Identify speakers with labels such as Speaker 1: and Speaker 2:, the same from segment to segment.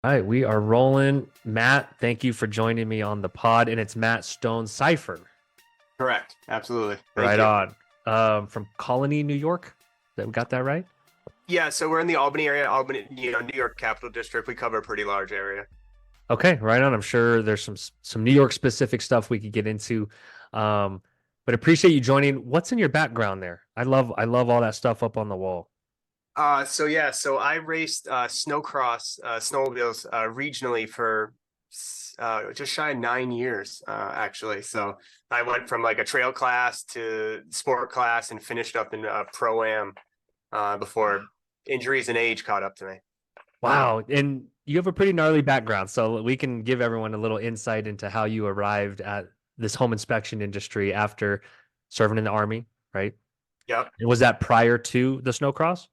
Speaker 1: All right, we are rolling. Matt, thank you for joining me on the pod, and it's Matt Stonesifer.
Speaker 2: Correct. Absolutely. Thank
Speaker 1: Right
Speaker 2: you.
Speaker 1: on. From Colony, New York. That we got that right?
Speaker 2: Yeah, so we're in the Albany area, Albany, New York Capital District. We cover a pretty large area.
Speaker 1: Okay, right on. I'm sure there's some New York specific stuff we could get into. Um, but appreciate you joining. What's in your background there? I love all that stuff up on the wall.
Speaker 2: So I raced snowcross snowmobiles regionally for just shy of 9 years, actually. So I went from like a trail class to sport class and finished up in pro am before injuries and age caught up to me.
Speaker 1: Wow, and you have a pretty gnarly background, so we can give everyone a little insight into how you arrived at this home inspection industry after serving in the army, right?
Speaker 2: Yep.
Speaker 1: And was that prior to the snowcross?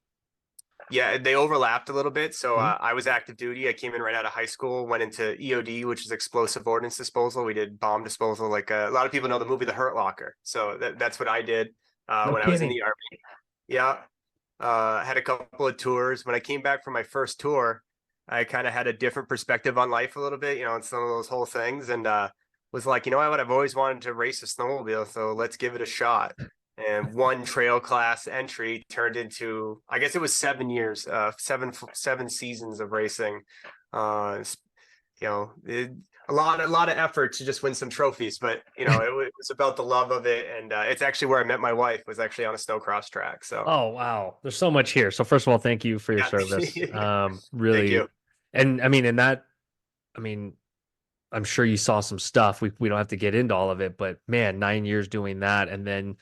Speaker 2: Yeah, they overlapped a little bit. So
Speaker 1: Mhm.
Speaker 2: I was active duty. I came in right out of high school, went into EOD, which is explosive ordnance disposal. We did bomb disposal. Like a lot of people know the movie The Hurt Locker. So that's what I did
Speaker 1: No
Speaker 2: when I was in
Speaker 1: kidding.
Speaker 2: the army. Yeah, had a couple of tours. When I came back from my first tour, I kind of had a different perspective on life a little bit, and some of those whole things, and was like, you know what, I've always wanted to race a snowmobile, so let's give it a shot. And one trail class entry turned into, I guess it was 7 years, seven seasons of racing. Uh, you know, it, a lot of effort to just win some trophies, but it was about the love of it, and it's actually where I met my wife. Was actually on a snowcross track. So
Speaker 1: Oh, wow. There's so much here. So first of all, thank you for your
Speaker 2: yeah,
Speaker 1: service.
Speaker 2: thank
Speaker 1: Really,
Speaker 2: you.
Speaker 1: and I mean, in that, I mean, I'm sure you saw some stuff. We don't have to get into all of it, but man, 9 years doing that, and then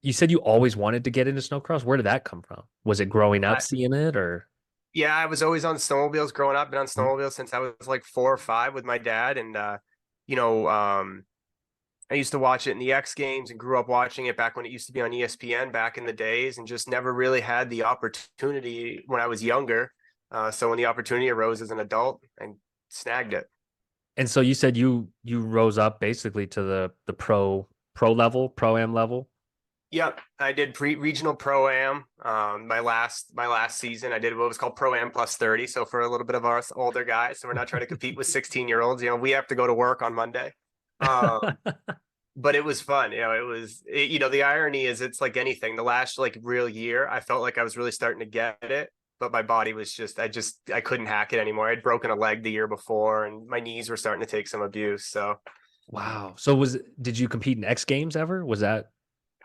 Speaker 1: you said you always wanted to get into snowcross. Where did that come from? Was it growing up
Speaker 2: I,
Speaker 1: seeing it, or?
Speaker 2: Yeah, I was always on snowmobiles growing up. Been on
Speaker 1: Mhm.
Speaker 2: snowmobiles since I was like 4 or 5 with my dad, and you know, um, I used to watch it in the X Games and grew up watching it back when it used to be on ESPN back in the days, and just never really had the opportunity when I was younger. So when the opportunity arose as an adult, I snagged it.
Speaker 1: And so you said you rose up basically to the pro level, pro am level.
Speaker 2: Yep, I did pre regional pro am. My last season, I did what was called pro am plus 30. So for a little bit of us older guys, so we're not trying to compete with 16-year-olds. We have to go to work on Monday. Um, but it was fun. The irony is it's like anything. The last like real year, I felt like I was really starting to get it, but my body was I couldn't hack it anymore. I'd broken a leg the year before, and my knees were starting to take some abuse. So
Speaker 1: Wow. So did you compete in X Games ever? Was that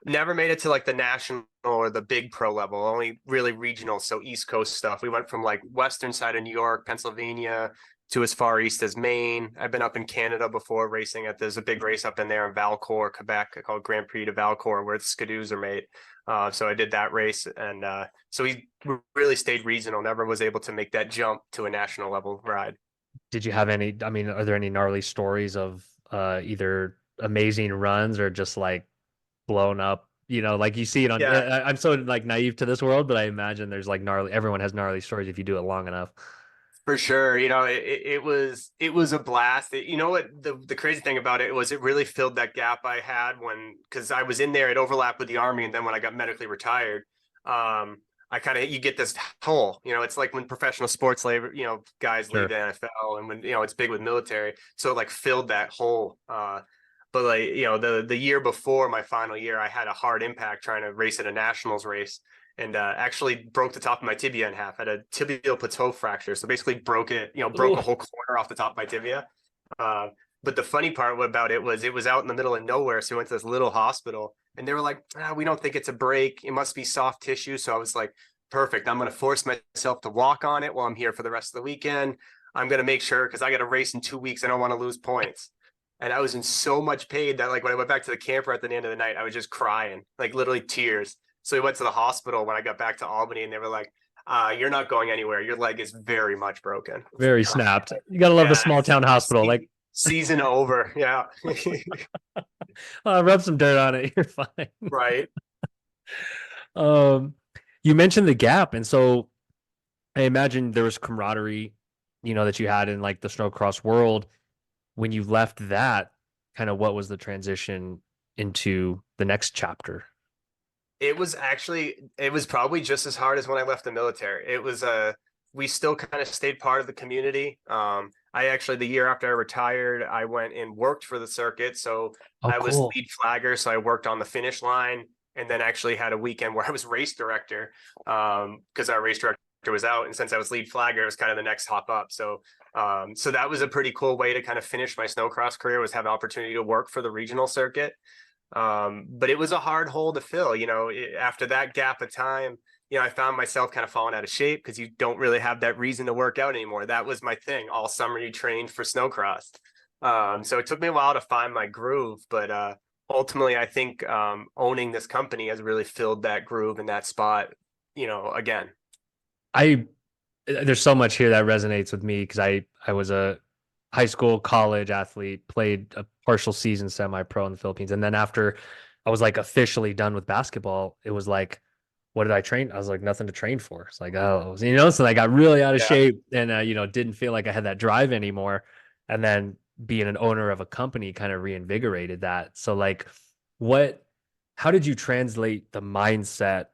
Speaker 2: never made it to like the national or the big pro level, only really regional. So East Coast stuff. We went from like western side of New York, Pennsylvania to as far east as Maine. I've been up in Canada before racing there's a big race up in there in Valcourt, Quebec, called Grand Prix de Valcourt, where the skidoos are made. So I did that race, and so we really stayed regional. Never was able to make that jump to a national level ride.
Speaker 1: did you have any, I mean, are there any gnarly stories of either amazing runs or just like blown up, like you see it on
Speaker 2: Yeah,
Speaker 1: I'm so like naive to this world, but I imagine there's like gnarly everyone has gnarly stories if you do it long enough.
Speaker 2: for sure. It was a blast. You know what the crazy thing about it was, it really filled that gap I had because I was in there, it overlapped with the army, and then when I got medically retired, I kind of you get this hole. It's like when professional sports labor, guys leave
Speaker 1: Sure.
Speaker 2: the NFL, and when it's big with military, so it like filled that hole. But like the year before my final year, I had a hard impact trying to race at a nationals race, and actually broke the top of my tibia in half. I had a tibial plateau fracture, so basically broke a
Speaker 1: Oh,
Speaker 2: whole corner off the top of my tibia. Uh, but the funny part about it was out in the middle of nowhere, so we went to this little hospital, and they were like, "We don't think it's a break. It must be soft tissue." So I was like, "Perfect. I'm going to force myself to walk on it while I'm here for the rest of the weekend. I'm going to make sure because I got to race in 2 weeks. I don't want to lose points." And I was in so much pain that like when I went back to the camper at the end of the night, I was just crying, like literally tears. So we went to the hospital when I got back to Albany, and they were like, "You're not going anywhere. Your leg is very much broken." I was
Speaker 1: very
Speaker 2: like, "Oh,
Speaker 1: snapped. You gotta love the
Speaker 2: yeah,
Speaker 1: small town hospital. Like,
Speaker 2: season over." Yeah.
Speaker 1: rub some dirt on it, you're fine.
Speaker 2: Right.
Speaker 1: Um, you mentioned the gap, and so I imagine there was camaraderie, that you had in like the snowcross world. When you left that, kind of what was the transition into the next chapter?
Speaker 2: It was probably just as hard as when I left the military. It was we still kind of stayed part of the community. I actually, the year after I retired, I went and worked for the circuit. So
Speaker 1: Oh,
Speaker 2: I was
Speaker 1: cool.
Speaker 2: lead flagger. So I worked on the finish line and then actually had a weekend where I was race director because our race director was out. And since I was lead flagger, it was kind of the next hop up. So that was a pretty cool way to kind of finish my snowcross career, was have an opportunity to work for the regional circuit. But it was a hard hole to fill. After that gap of time, I found myself kind of falling out of shape because you don't really have that reason to work out anymore. That was my thing. All summer you trained for snowcross. So it took me a while to find my groove, but ultimately I think owning this company has really filled that groove in that spot, again.
Speaker 1: I there's so much here that resonates with me because I was a high school, college athlete, played a partial season semi-pro in the Philippines, and then after I was like officially done with basketball, it was like, what did I train? I was like, nothing to train for. It's like, oh, so I got really out of
Speaker 2: Yeah.
Speaker 1: shape and didn't feel like I had that drive anymore. And then being an owner of a company kind of reinvigorated that. So like, what? How did you translate the mindset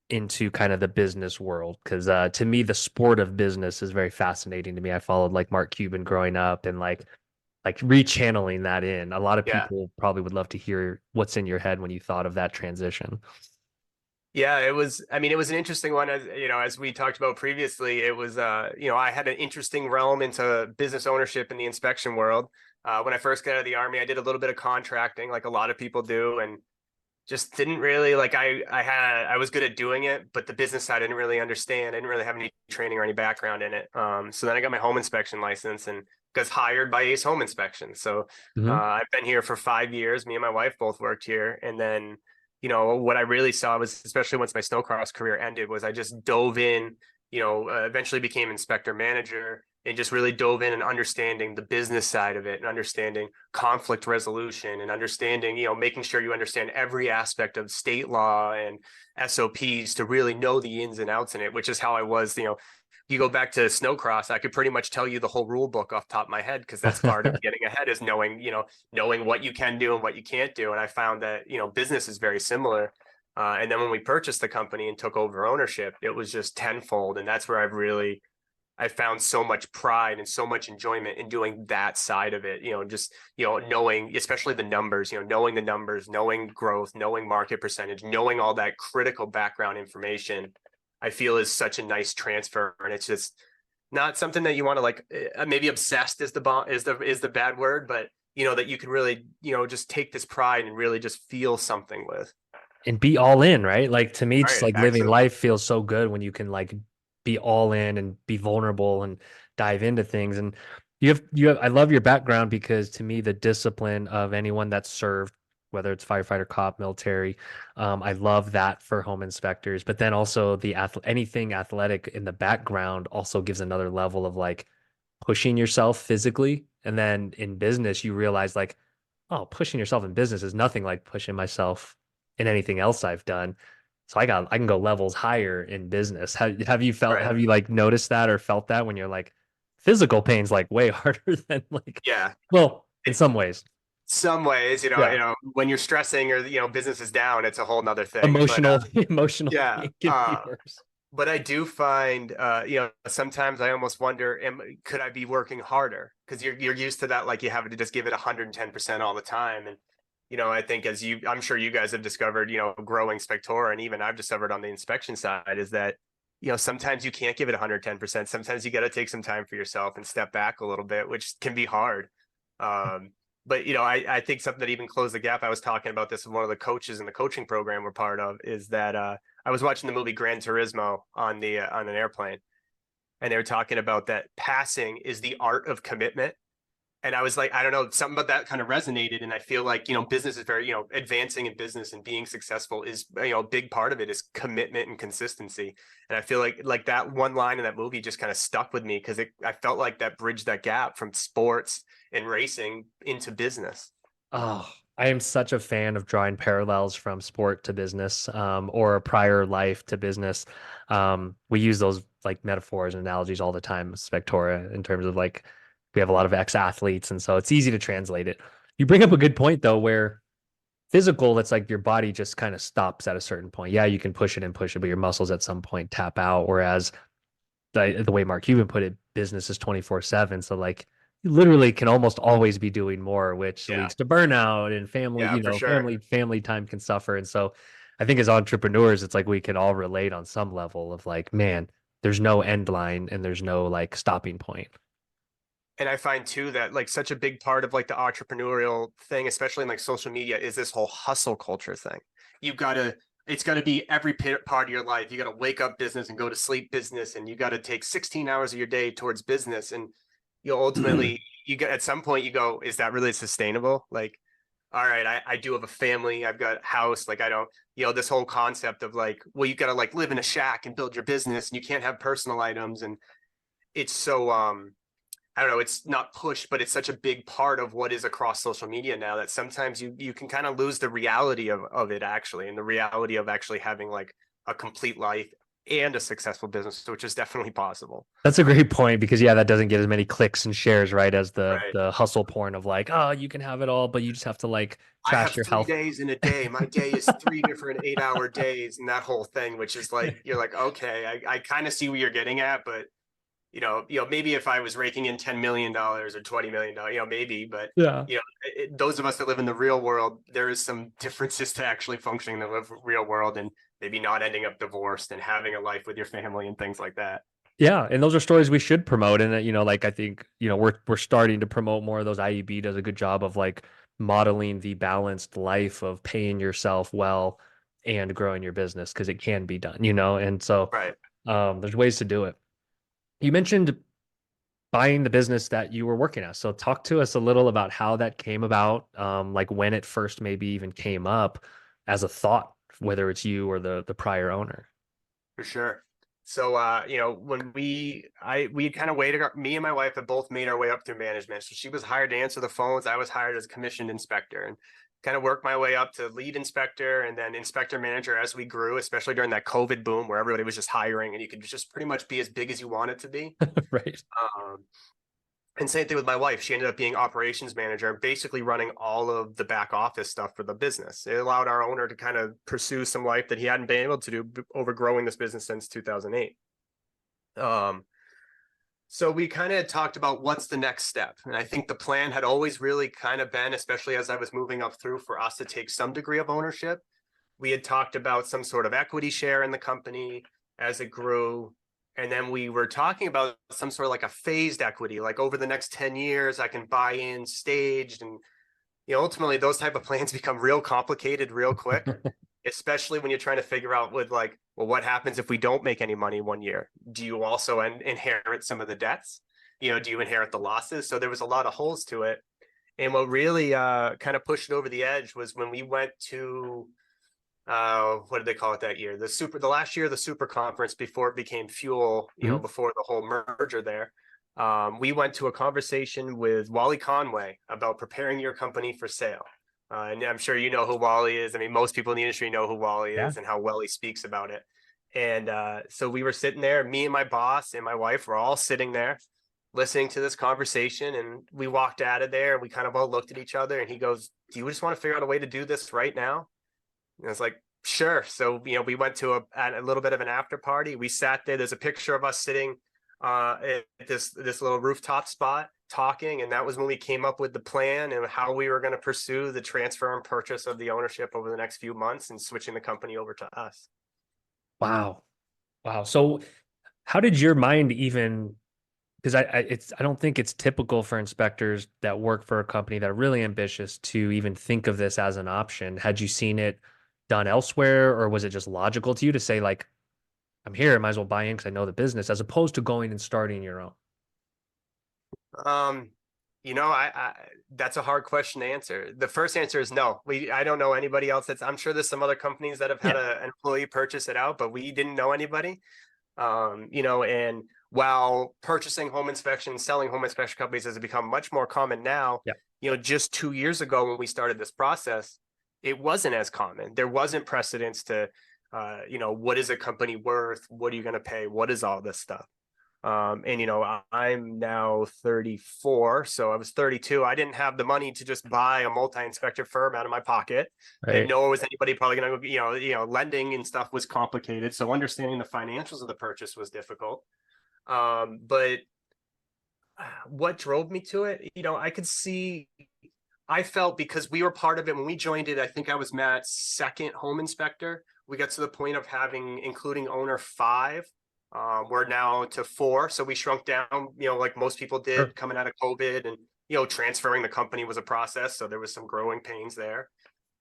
Speaker 1: into kind of the business world? Because to me, the sport of business is very fascinating to me. I followed like Mark Cuban growing up and like rechanneling that in. A lot of
Speaker 2: Yeah.
Speaker 1: people probably would love to hear what's in your head when you thought of that transition.
Speaker 2: Yeah, I mean, it was an interesting one. As we talked about previously, it was, I had an interesting realm into business ownership in the inspection world. When I first got out of the army, I did a little bit of contracting, like a lot of people do, and just didn't really like. I was good at doing it, but the business side I didn't really understand. I didn't really have any training or any background in it. So then I got my home inspection license and got hired by Ace Home Inspection. So
Speaker 1: Hmm.
Speaker 2: I've been here for 5 years. Me and my wife both worked here, and then what I really saw was, especially once my snowcross career ended, was I just dove in. Eventually became inspector manager and just really dove in and understanding the business side of it and understanding conflict resolution and understanding, making sure you understand every aspect of state law and SOPs to really know the ins and outs in it, which is how I was, you go back to snowcross, I could pretty much tell you the whole rule book off the top of my head because that's part of getting ahead is knowing what you can do and what you can't do. And I found that, business is very similar. And then when we purchased the company and took over ownership, it was just tenfold. And that's where I found so much pride and so much enjoyment in doing that side of it, just, knowing, especially knowing the numbers, knowing growth, knowing market percentage, knowing all that critical background information, I feel is such a nice transfer. And it's just not something that you want to like, maybe obsessed is the bad word, but that you can really, just take this pride and really just feel something with.
Speaker 1: And be all in, right? Like to me, just
Speaker 2: Right.
Speaker 1: like living
Speaker 2: Excellent.
Speaker 1: life feels so good when you can like be all in and be vulnerable and dive into things. And I love your background because to me, the discipline of anyone that's served, whether it's firefighter, cop, military, I love that for home inspectors. But then also anything athletic in the background also gives another level of like pushing yourself physically. And then in business, you realize like, oh, pushing yourself in business is nothing like pushing myself in anything else I've done. So I can go levels higher in business.
Speaker 2: Right.
Speaker 1: Have you like noticed that or felt that when you're like physical pain's like way harder than like,
Speaker 2: Yeah.
Speaker 1: well, in some ways.
Speaker 2: Some ways,
Speaker 1: Yeah.
Speaker 2: when you're stressing or business is down, it's a whole nother thing. But
Speaker 1: Emotional
Speaker 2: yeah,
Speaker 1: pain can be worse.
Speaker 2: but I do find, sometimes I almost wonder, could I be working harder? Because you're used to that, like you have to just give it 110% all the time. And I think I'm sure you guys have discovered, growing Spectora, and even I've discovered on the inspection side is that sometimes you can't give it 110%. Sometimes you got to take some time for yourself and step back a little bit, which can be hard. But I think something that even closed the gap. I was talking about this with one of the coaches in the coaching program we're part of. Is that I was watching the movie Gran Turismo on an airplane, and they were talking about that passing is the art of commitment. And I was like, I don't know, something about that kind of resonated. And I feel like, business is very, advancing in business and being successful is, a big part of it is commitment and consistency. And I feel like that one line in that movie just kind of stuck with me because I felt like that bridged that gap from sports and racing into business.
Speaker 1: Oh, I am such a fan of drawing parallels from sport to business, or a prior life to business. We use those like metaphors and analogies all the time, Spectora, in terms of like we have a lot of ex-athletes, and so it's easy to translate it. You bring up a good point though, where physical, it's like your body just kind of stops at a certain point. Yeah, you can push it and push it, but your muscles at some point tap out. Whereas the way Mark Cuban put it, business is 24/7. So like you literally can almost always be doing more, which
Speaker 2: Yeah,
Speaker 1: leads to burnout and family,
Speaker 2: yeah, for sure.
Speaker 1: family time can suffer. And so I think as entrepreneurs, it's like we can all relate on some level of like, man, there's no end line and there's no like stopping point.
Speaker 2: And I find too that like such a big part of like the entrepreneurial thing, especially in like social media, is this whole hustle culture thing. You've got to, it's got to be every part of your life. You got to wake up business and go to sleep business, and you got to take 16 hours of your day towards business. And you know, ultimately, you get at some point you go, is that really sustainable? Like, all right, I do have a family, I've got a house, like I don't, you know, this whole concept of like, well, you got to like live in a shack and build your business, and you can't have personal items, and it's so I don't know, it's not pushed, but it's such a big part of what is across social media now that sometimes you can kind of lose the reality of it actually, and the reality of actually having like a complete life and a successful business, which is definitely possible.
Speaker 1: That's a great point because yeah, that doesn't get as many clicks and shares, right, as
Speaker 2: Right.
Speaker 1: the hustle porn of like, oh, you can have it all, but you just have to like
Speaker 2: I
Speaker 1: trash
Speaker 2: have
Speaker 1: your
Speaker 2: three
Speaker 1: health.
Speaker 2: days in a day. My day is three different 8 hour days and that whole thing, which is like, you're like, okay, I kind of see what you're getting at, but maybe if I was raking in $10 million or $20 million, maybe, but
Speaker 1: Yeah.
Speaker 2: those of us that live in the real world, there is some differences to actually functioning in the real world and maybe not ending up divorced and having a life with your family and things like that.
Speaker 1: Yeah, and those are stories we should promote. And like I think, we're starting to promote more of those. IEB does a good job of like modeling the balanced life of paying yourself well and growing your business because it can be done. And so
Speaker 2: Right.
Speaker 1: there's ways to do it. You mentioned buying the business that you were working at. So talk to us a little about how that came about, like when it first maybe even came up as a thought, whether it's you or the prior owner.
Speaker 2: For sure. So when we kind of waited, me and my wife have both made our way up through management. So she was hired to answer the phones. I was hired as a commissioned inspector and kind of worked my way up to lead inspector and then inspector manager as we grew, especially during that COVID boom where everybody was just hiring and you could just pretty much be as big as you wanted to be.
Speaker 1: Right.
Speaker 2: Um, and same thing with my wife. She ended up being operations manager, basically running all of the back office stuff for the business. It allowed our owner to kind of pursue some life that he hadn't been able to do over growing this business since 2008. Um, so we kind of talked about what's the next step. And I think the plan had always really kind of been, especially as I was moving up through, for us to take some degree of ownership. We had talked about some sort of equity share in the company as it grew. And then we were talking about some sort of like a phased equity, like over the next 10 years, I can buy in staged. And, ultimately those type of plans become real complicated real quick, especially when you're trying to figure out with like, well, what happens if we don't make any money one year? Do you also inherit some of the debts? Do you inherit the losses? So there was a lot of holes to it. And what really kind of pushed it over the edge was when we went to what did they call it that year? The last year of the super conference before it became Fuel,
Speaker 1: Mhm.
Speaker 2: before the whole merger there. We went to a conversation with Wally Conway about preparing your company for sale. And I'm sure you know who Wally is. I mean, most people in the industry know who Wally
Speaker 1: Yeah.
Speaker 2: is and how well he speaks about it. And so we were sitting there, me and my boss and my wife were all sitting there listening to this conversation. And we walked out of there and we kind of all looked at each other. And he goes, "Do you just want to figure out a way to do this right now?" And I was like, sure. So, we went to a little bit of an after party. We sat there. There's a picture of us sitting at this little rooftop spot talking. And that was when we came up with the plan and how we were going to pursue the transfer and purchase of the ownership over the next few months and switching the company over to us.
Speaker 1: Wow. Wow. So how did your mind even, because I don't think it's typical for inspectors that work for a company that are really ambitious to even think of this as an option. Had you seen it done elsewhere, or was it just logical to you to say like, I'm here, I might as well buy in because I know the business, as opposed to going and starting your own?
Speaker 2: Um, I that's a hard question to answer. The first answer is no. I don't know anybody else I'm sure there's some other companies that have had
Speaker 1: Yeah.
Speaker 2: an employee purchase it out, but we didn't know anybody. And while purchasing home inspection, selling home inspection companies has become much more common now,
Speaker 1: Yeah.
Speaker 2: just 2 years ago when we started this process, it wasn't as common. There wasn't precedence to, what is a company worth? What are you going to pay? What is all this stuff? And I'm now 34, so I was 32. I didn't have the money to just buy a multi-inspector firm out of my pocket, and
Speaker 1: Right.
Speaker 2: nor was anybody probably going to, lending and stuff was complicated. So understanding the financials of the purchase was difficult. But what drove me to it, I could see, I felt because we were part of it when we joined it. I think I was Matt's second home inspector. We got to the point of having, including owner, five. We're now to four, so we shrunk down. Like most people
Speaker 1: Sure.
Speaker 2: did coming out of COVID, and transferring the company was a process, so there was some growing pains there.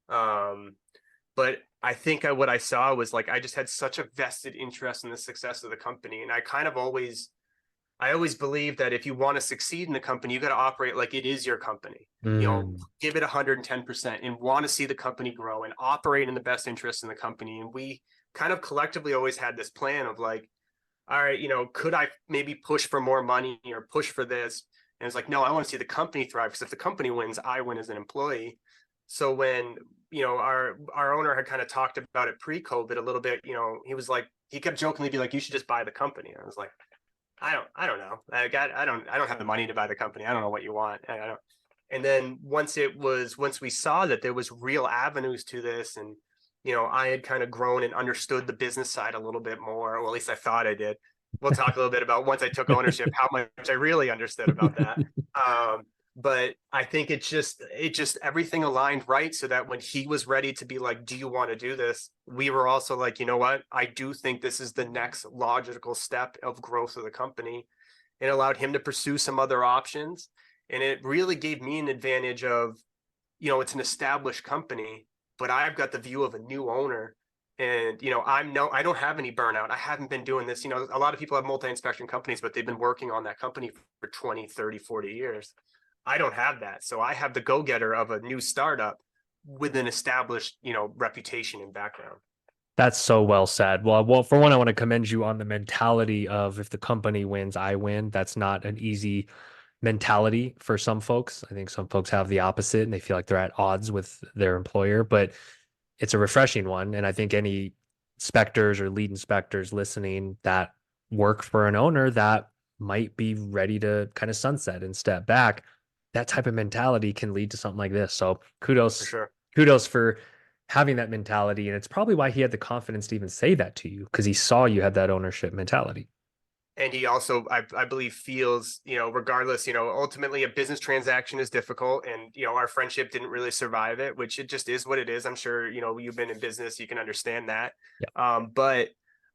Speaker 2: Um, but I think what I saw was like I just had such a vested interest in the success of the company, and I always believe that if you want to succeed in the company, you got to operate like it is your company.
Speaker 1: Mm.
Speaker 2: Give it 110% and want to see the company grow and operate in the best interest in the company. And we kind of collectively always had this plan of like, all right, could I maybe push for more money or push for this? And it's like, no, I want to see the company thrive, because if the company wins, I win as an employee. So when, our owner had kind of talked about it pre-COVID a little bit, he was like, he kept jokingly be like, you should just buy the company. And I was like, I don't know. I don't have the money to buy the company. I don't know what you want. I don't. And then once we saw that there was real avenues to this, and I had kind of grown and understood the business side a little bit more, or at least I thought I did. We'll talk a little bit about, once I took ownership, how much I really understood about that. Um, but I think it just everything aligned right, so that when he was ready to be like, do you want to do this, we were also like, you know what, I do think this is the next logical step of growth of the company. It allowed him to pursue some other options, and it really gave me an advantage of, it's an established company, but I've got the view of a new owner. And I don't have any burnout. I haven't been doing this. A lot of people have multi-inspection companies, but they've been working on that company for 20, 30, 40 years. I don't have that. So I have the go-getter of a new startup with an established, reputation and background.
Speaker 1: That's so well said. Well, for one, I want to commend you on the mentality of if the company wins, I win. That's not an easy mentality for some folks. I think some folks have the opposite and they feel like they're at odds with their employer, but it's a refreshing one. And I think any inspectors or lead inspectors listening that work for an owner that might be ready to kind of sunset and step back, that type of mentality can lead to something like this. So
Speaker 2: For
Speaker 1: kudos,
Speaker 2: sure.
Speaker 1: kudos for having that mentality. And it's probably why he had the confidence to even say that to you, because he saw you had that ownership mentality.
Speaker 2: And he also, I believe, feels, regardless, ultimately a business transaction is difficult, and our friendship didn't really survive it, which it just is what it is. I'm sure you've been in business, you can understand that.
Speaker 1: Yeah.
Speaker 2: But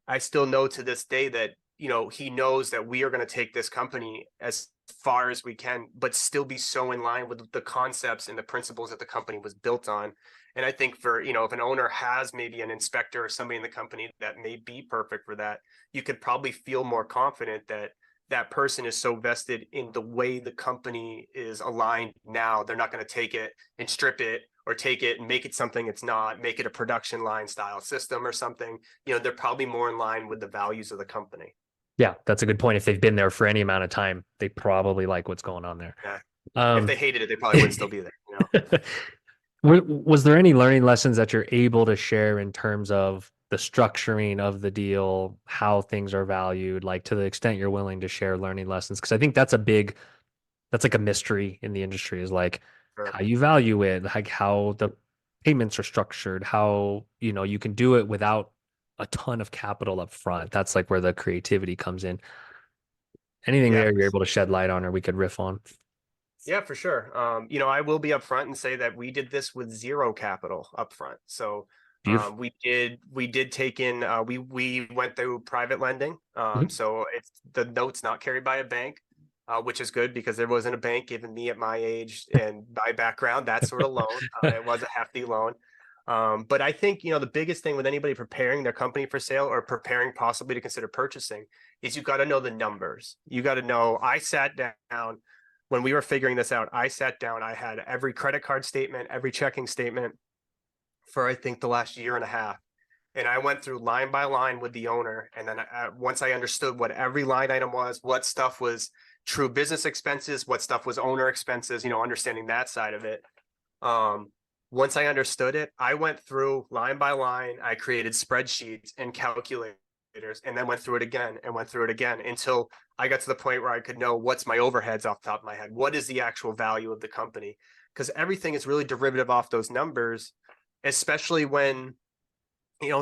Speaker 2: I still know to this day that he knows that we are going to take this company as far as we can, but still be so in line with the concepts and the principles that the company was built on. And I think for, if an owner has maybe an inspector or somebody in the company that may be perfect for that, you could probably feel more confident that that person is so vested in the way the company is aligned now. They're not going to take it and strip it, or take it and make it something it's not, make it a production line style system or something. They're probably more in line with the values of the company.
Speaker 1: Yeah, that's a good point. If they've been there for any amount of time, they probably like what's going on there.
Speaker 2: Yeah. If
Speaker 1: Um,
Speaker 2: they hated it, they probably wouldn't still be there.
Speaker 1: Was there any learning lessons that you're able to share in terms of the structuring of the deal, how things are valued, like to the extent you're willing to share learning lessons? Because I think that's like a mystery in the industry is like
Speaker 2: Sure.
Speaker 1: how you value it, like how the payments are structured, how, you can do it without a ton of capital up front. That's like where the creativity comes in. Anything
Speaker 2: Yeah.
Speaker 1: there you're able to shed light on or we could riff on?
Speaker 2: Yeah, for sure. I will be upfront and say that we did this with zero capital upfront. So
Speaker 1: Beautiful.
Speaker 2: we did take in, we went through private lending.
Speaker 1: Mhm.
Speaker 2: So it's the notes not carried by a bank, which is good because there wasn't a bank giving me at my age and my background that sort of loan. It was a hefty loan. But I think the biggest thing with anybody preparing their company for sale or preparing possibly to consider purchasing is you've got to know the numbers. You got to know. I sat down when we were figuring this out. I sat down. I had every credit card statement, every checking statement for I think the last year and a half, and I went through line by line with the owner. And then once I understood what every line item was, what stuff was true business expenses, what stuff was owner expenses, understanding that side of it. Um, Once I understood it, I went through line by line. I created spreadsheets and calculators, and then went through it again and went through it again until I got to the point where I could know what's my overheads off the top of my head. What is the actual value of the company? Because everything is really derivative off those numbers, especially when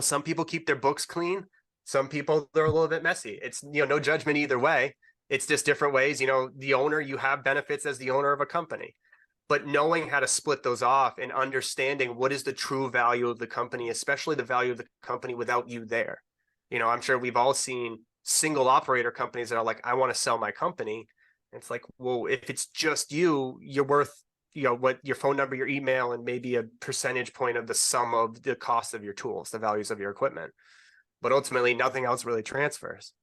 Speaker 2: some people keep their books clean. Some people, they're a little bit messy. It's, no judgment either way. It's just different ways. The owner, you have benefits as the owner of a company, but knowing how to split those off and understanding what is the true value of the company, especially the value of the company without you there. I'm sure we've all seen single operator companies that are like, I want to sell my company. And it's like, well, if it's just you, you're worth, what your phone number, your email, and maybe a percentage point of the sum of the cost of your tools, the values of your equipment. But ultimately, nothing else really transfers.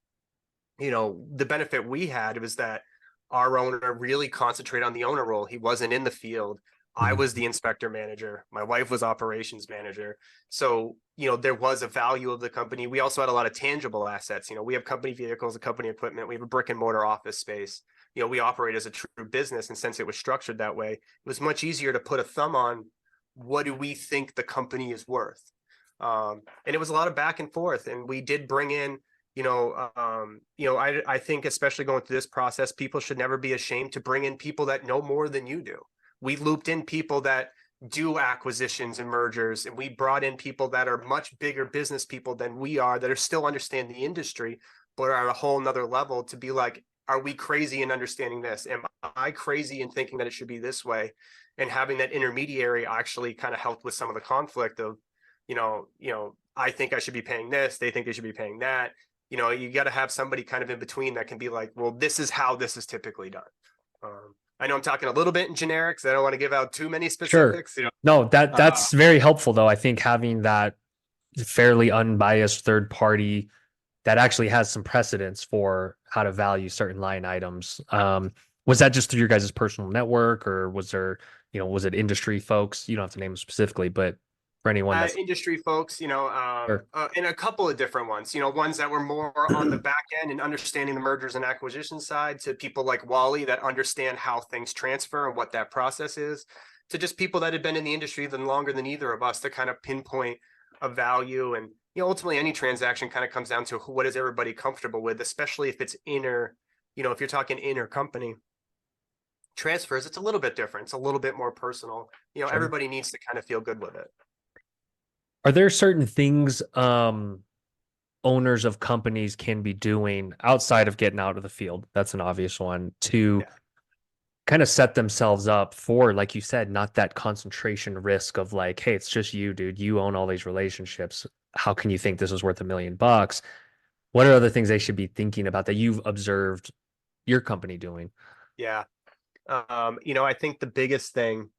Speaker 2: The benefit we had was that our owner really concentrated on the owner role. He wasn't in the field. I was
Speaker 1: Mhm.
Speaker 2: the inspector manager. My wife was operations manager. So, there was a value of the company. We also had a lot of tangible assets. We have company vehicles, a company equipment. We have a brick and mortar office space. We operate as a true business. And since it was structured that way, it was much easier to put a thumb on what do we think the company is worth. And it was a lot of back and forth. And we did bring in I think especially going through this process, people should never be ashamed to bring in people that know more than you do. We looped in people that do acquisitions and mergers, and we brought in people that are much bigger business people than we are, that are still understand the industry, but are at a whole nother level to be like, are we crazy in understanding this? Am I crazy in thinking that it should be this way? And having that intermediary actually kind of helped with some of the conflict of, I think I should be paying this, they think they should be paying that. You got to have somebody kind of in between that can be like, well, this is how this is typically done. I know I'm talking a little bit in generics. I don't want to give out too many
Speaker 1: Sure.
Speaker 2: specifics.
Speaker 1: No, that
Speaker 2: Uh,
Speaker 1: that's very helpful though. I think having that fairly unbiased third party that actually has some precedence for how to value certain line items. Was that just through your guys' personal network, or was there, was it industry folks? You don't have to name them specifically, but for anyone that's
Speaker 2: industry folks,
Speaker 1: sure.
Speaker 2: and a couple of different ones, ones that were more on the back end and understanding the mergers and acquisition side, to people like Wally that understand how things transfer and what that process is, to just people that had been in the industry even longer than either of us to kind of pinpoint a value. And, ultimately any transaction kind of comes down to what is everybody comfortable with, especially if it's inner, if you're talking inner company transfers, it's a little bit different. It's a little bit more personal.
Speaker 1: Sure.
Speaker 2: Everybody needs to kind of feel good with it.
Speaker 1: Are there certain things owners of companies can be doing outside of getting out of the field? That's an obvious one to
Speaker 2: Yeah.
Speaker 1: kind of set themselves up for, like you said, not that concentration risk of like, hey, it's just you, dude. You own all these relationships. How can you think this is worth $1 million? What are other things they should be thinking about that you've observed your company doing?
Speaker 2: Yeah. I think the biggest thing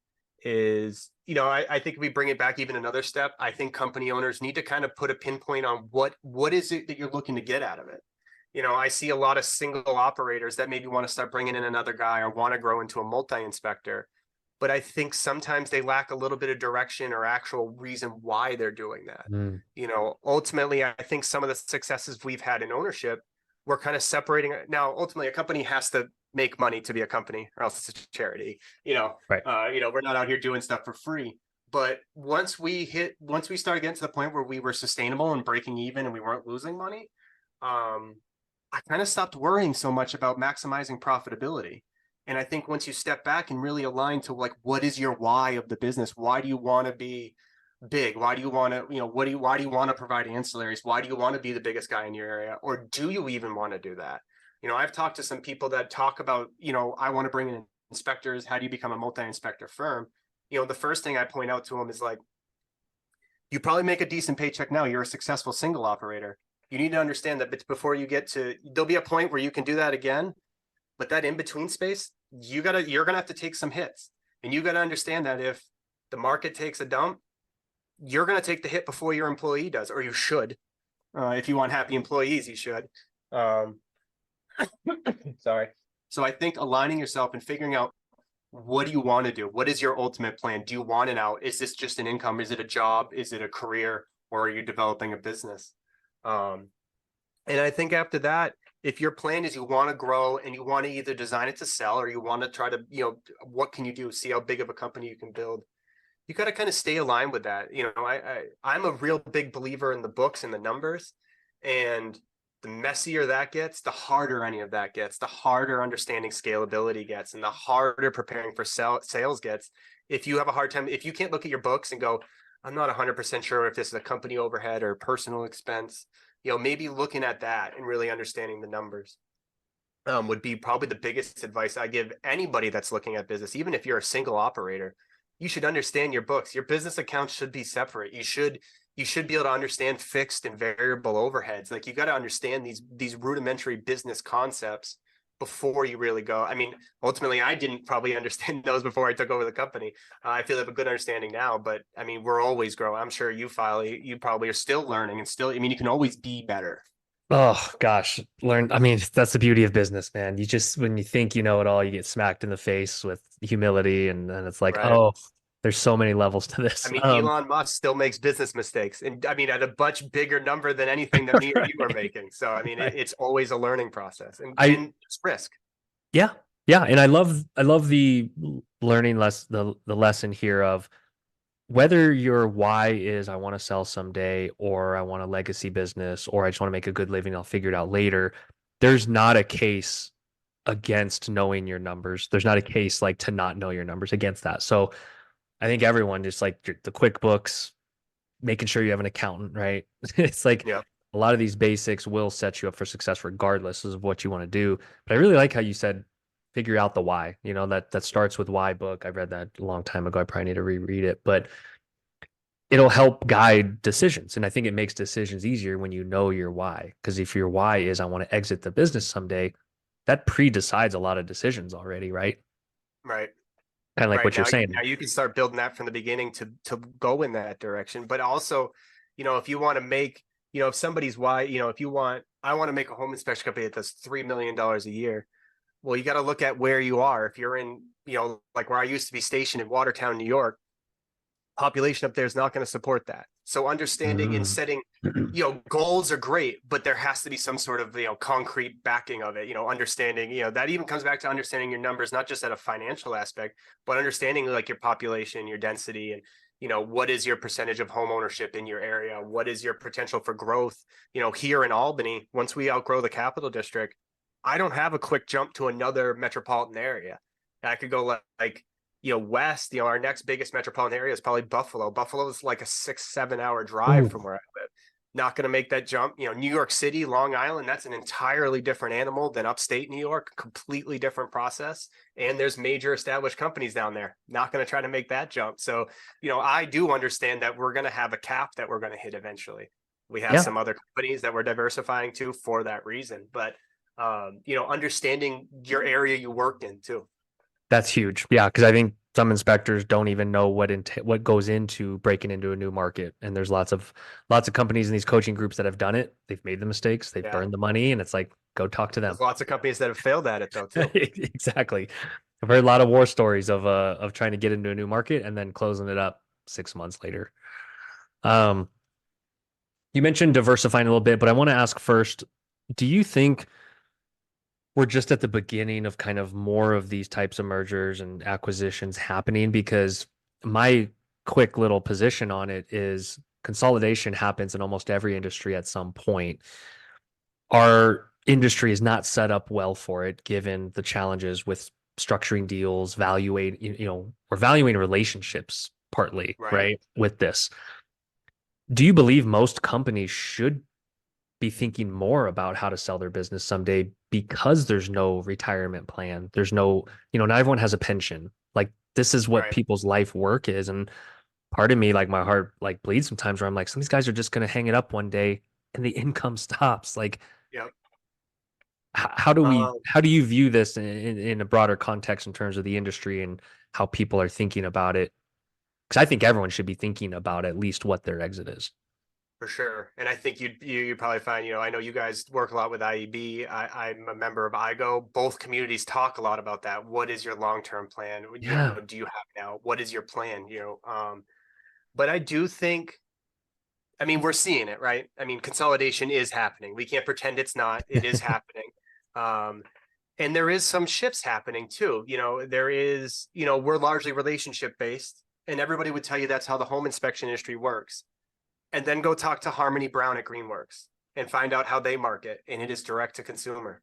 Speaker 2: is, I think if we bring it back even another step, I think company owners need to kind of put a pinpoint on what is it that you're looking to get out of it. I see a lot of single operators that maybe want to start bringing in another guy or want to grow into a multi-inspector. But I think sometimes they lack a little bit of direction or actual reason why they're doing that.
Speaker 1: Mm,
Speaker 2: Ultimately, I think some of the successes we've had in ownership, we're kind of separating. Now, ultimately, a company has to make money to be a company, or else it's a charity.
Speaker 1: right.
Speaker 2: We're not out here doing stuff for free. But once we started getting to the point where we were sustainable and breaking even and we weren't losing money, um, I kind of stopped worrying so much about maximizing profitability. And I think once you step back and really align to like, what is your why of the business? Why do you want to be big? Why do you want to, why do you want to provide ancillaries? Why do you want to be the biggest guy in your area? Or do you even want to do that? I've talked to some people that talk about, I want to bring in inspectors. How do you become a multi-inspector firm? The first thing I point out to them is like, you probably make a decent paycheck now. You're a successful single operator. You need to understand that before you get to, there'll be a point where you can do that again, but that in between space, you're gonna have to take some hits, and you got to understand that if the market takes a dump, you're gonna take the hit before your employee does, or you should. If you want happy employees, you should. Um, sorry. So I think aligning yourself and figuring out what do you want to do? What is your ultimate plan? Do you want an out? Is this just an income? Is it a job? Is it a career? Or are you developing a business? Um, and I think after that, if your plan is you want to grow and you want to either design it to sell or you want to try to, what can you do? See how big of a company you can build. You got to kind of stay aligned with that. I'm a real big believer in the books and the numbers, and the messier that gets, the harder any of that gets, the harder understanding scalability gets, and the harder preparing for sales gets. If you have a hard time, if you can't look at your books and go, I'm not 100% sure if this is a company overhead or personal expense, maybe looking at that and really understanding the numbers would be probably the biggest advice I give anybody that's looking at business. Even if you're a single operator, you should understand your books. Your business accounts should be separate. You should be able to understand fixed and variable overheads. Like, you got to understand these rudimentary business concepts before you really go. I mean, ultimately, I didn't probably understand those before I took over the company. I feel I have a good understanding now, but I mean, we're always growing. I'm sure you probably are still learning and still. I mean, you can always be better.
Speaker 1: Oh gosh, learn. I mean, that's the beauty of business, man. You just when you think you know it all, you get smacked in the face with humility, and then it's like,
Speaker 2: Right.
Speaker 1: oh, there's so many levels to
Speaker 2: I
Speaker 1: this.
Speaker 2: mean, Elon Musk still makes business mistakes, and I mean, at a much bigger number than anything that me or you are
Speaker 1: Right,
Speaker 2: making. So, I mean,
Speaker 1: right.
Speaker 2: it's always a learning process, and
Speaker 1: I
Speaker 2: it's risk.
Speaker 1: Yeah, yeah, and I love the learning the lesson here of whether your why is I want to sell someday, or I want a legacy business, or I just want to make a good living, I'll figure it out later. There's not a case against knowing your numbers. There's not a case like to not know your numbers against that. So I think everyone just like the QuickBooks, making sure you have an accountant, right? It's like
Speaker 2: Yeah,
Speaker 1: a lot of these basics will set you up for success regardless of what you want to do. But I really like how you said figure out the why. That starts with why book. I read that a long time ago. I probably need to reread it, but it'll help guide decisions. And I think it makes decisions easier when you know your why. Because if your why is I want to exit the business someday, that pre-decides a lot of decisions already, right?
Speaker 2: right.
Speaker 1: Kind of like
Speaker 2: Right
Speaker 1: what you're
Speaker 2: now,
Speaker 1: saying.
Speaker 2: now you can start building that from the beginning to go in that direction. But also, if you want to make, if somebody's why, if you want, I want to make a home inspection company that does $3 million a year. Well, you got to look at where you are. If you're in, like where I used to be stationed in Watertown, New York, population up there is not going to support that. So understanding and
Speaker 1: Mm.
Speaker 2: setting, goals are great, but there has to be some sort of, concrete backing of it, understanding, that even comes back to understanding your numbers, not just at a financial aspect, but understanding like your population, your density, and, what is your percentage of home ownership in your area? What is your potential for growth? Here in Albany, once we outgrow the capital district, I don't have a quick jump to another metropolitan area. I could go like west, our next biggest metropolitan area is probably Buffalo. Buffalo is like a 6, 7 hour drive
Speaker 1: Ooh.
Speaker 2: from where I live. Not going to make that jump. New York City, Long Island, that's an entirely different animal than upstate New York, completely different process. And there's major established companies down there. Not going to try to make that jump. So, I do understand that we're going to have a cap that we're going to hit eventually. We have
Speaker 1: Yeah.
Speaker 2: some other companies that we're diversifying to for that reason. But, understanding your area you worked in too.
Speaker 1: That's huge. Yeah, because I think some inspectors don't even know what goes into breaking into a new market. And there's lots of companies in these coaching groups that have done it. They've made the mistakes, they've
Speaker 2: Yeah.
Speaker 1: burned the money, and it's like go talk to them.
Speaker 2: There's lots of companies that have failed at it though too.
Speaker 1: Exactly. I've heard a lot of war stories of trying to get into a new market and then closing it up 6 months later. Um, you mentioned diversifying a little bit, but I want to ask first, do you think we're just at the beginning of kind of more of these types of mergers and acquisitions happening? Because my quick little position on it is consolidation happens in almost every industry at some point. Our industry is not set up well for it, given the challenges with structuring deals, or valuing relationships partly,
Speaker 2: Right.
Speaker 1: right? With this. Do you believe most companies should be thinking more about how to sell their business someday because there's no retirement plan? There's no, not everyone has a pension. Like this is what
Speaker 2: Right.
Speaker 1: people's life work is. And part of me, like my heart like bleeds sometimes where I'm like, some of these guys are just going to hang it up one day and the income stops. Like,
Speaker 2: Yep.
Speaker 1: how do you view this in a broader context in terms of the industry and how people are thinking about it? Because I think everyone should be thinking about at least what their exit is.
Speaker 2: For sure. And I think you probably find, I know you guys work a lot with IEB. I'm a member of IGO. Both communities talk a lot about that. What is your long-term plan?
Speaker 1: Yeah.
Speaker 2: Do you have now? What is your plan? But I do think, I mean, we're seeing it, right? I mean, consolidation is happening. We can't pretend it's not. It is happening. Um, and there is some shifts happening too. There is, we're largely relationship based, and everybody would tell you that's how the home inspection industry works. And then go talk to Harmony Brown at Greenworks and find out how they market, and it is direct to consumer.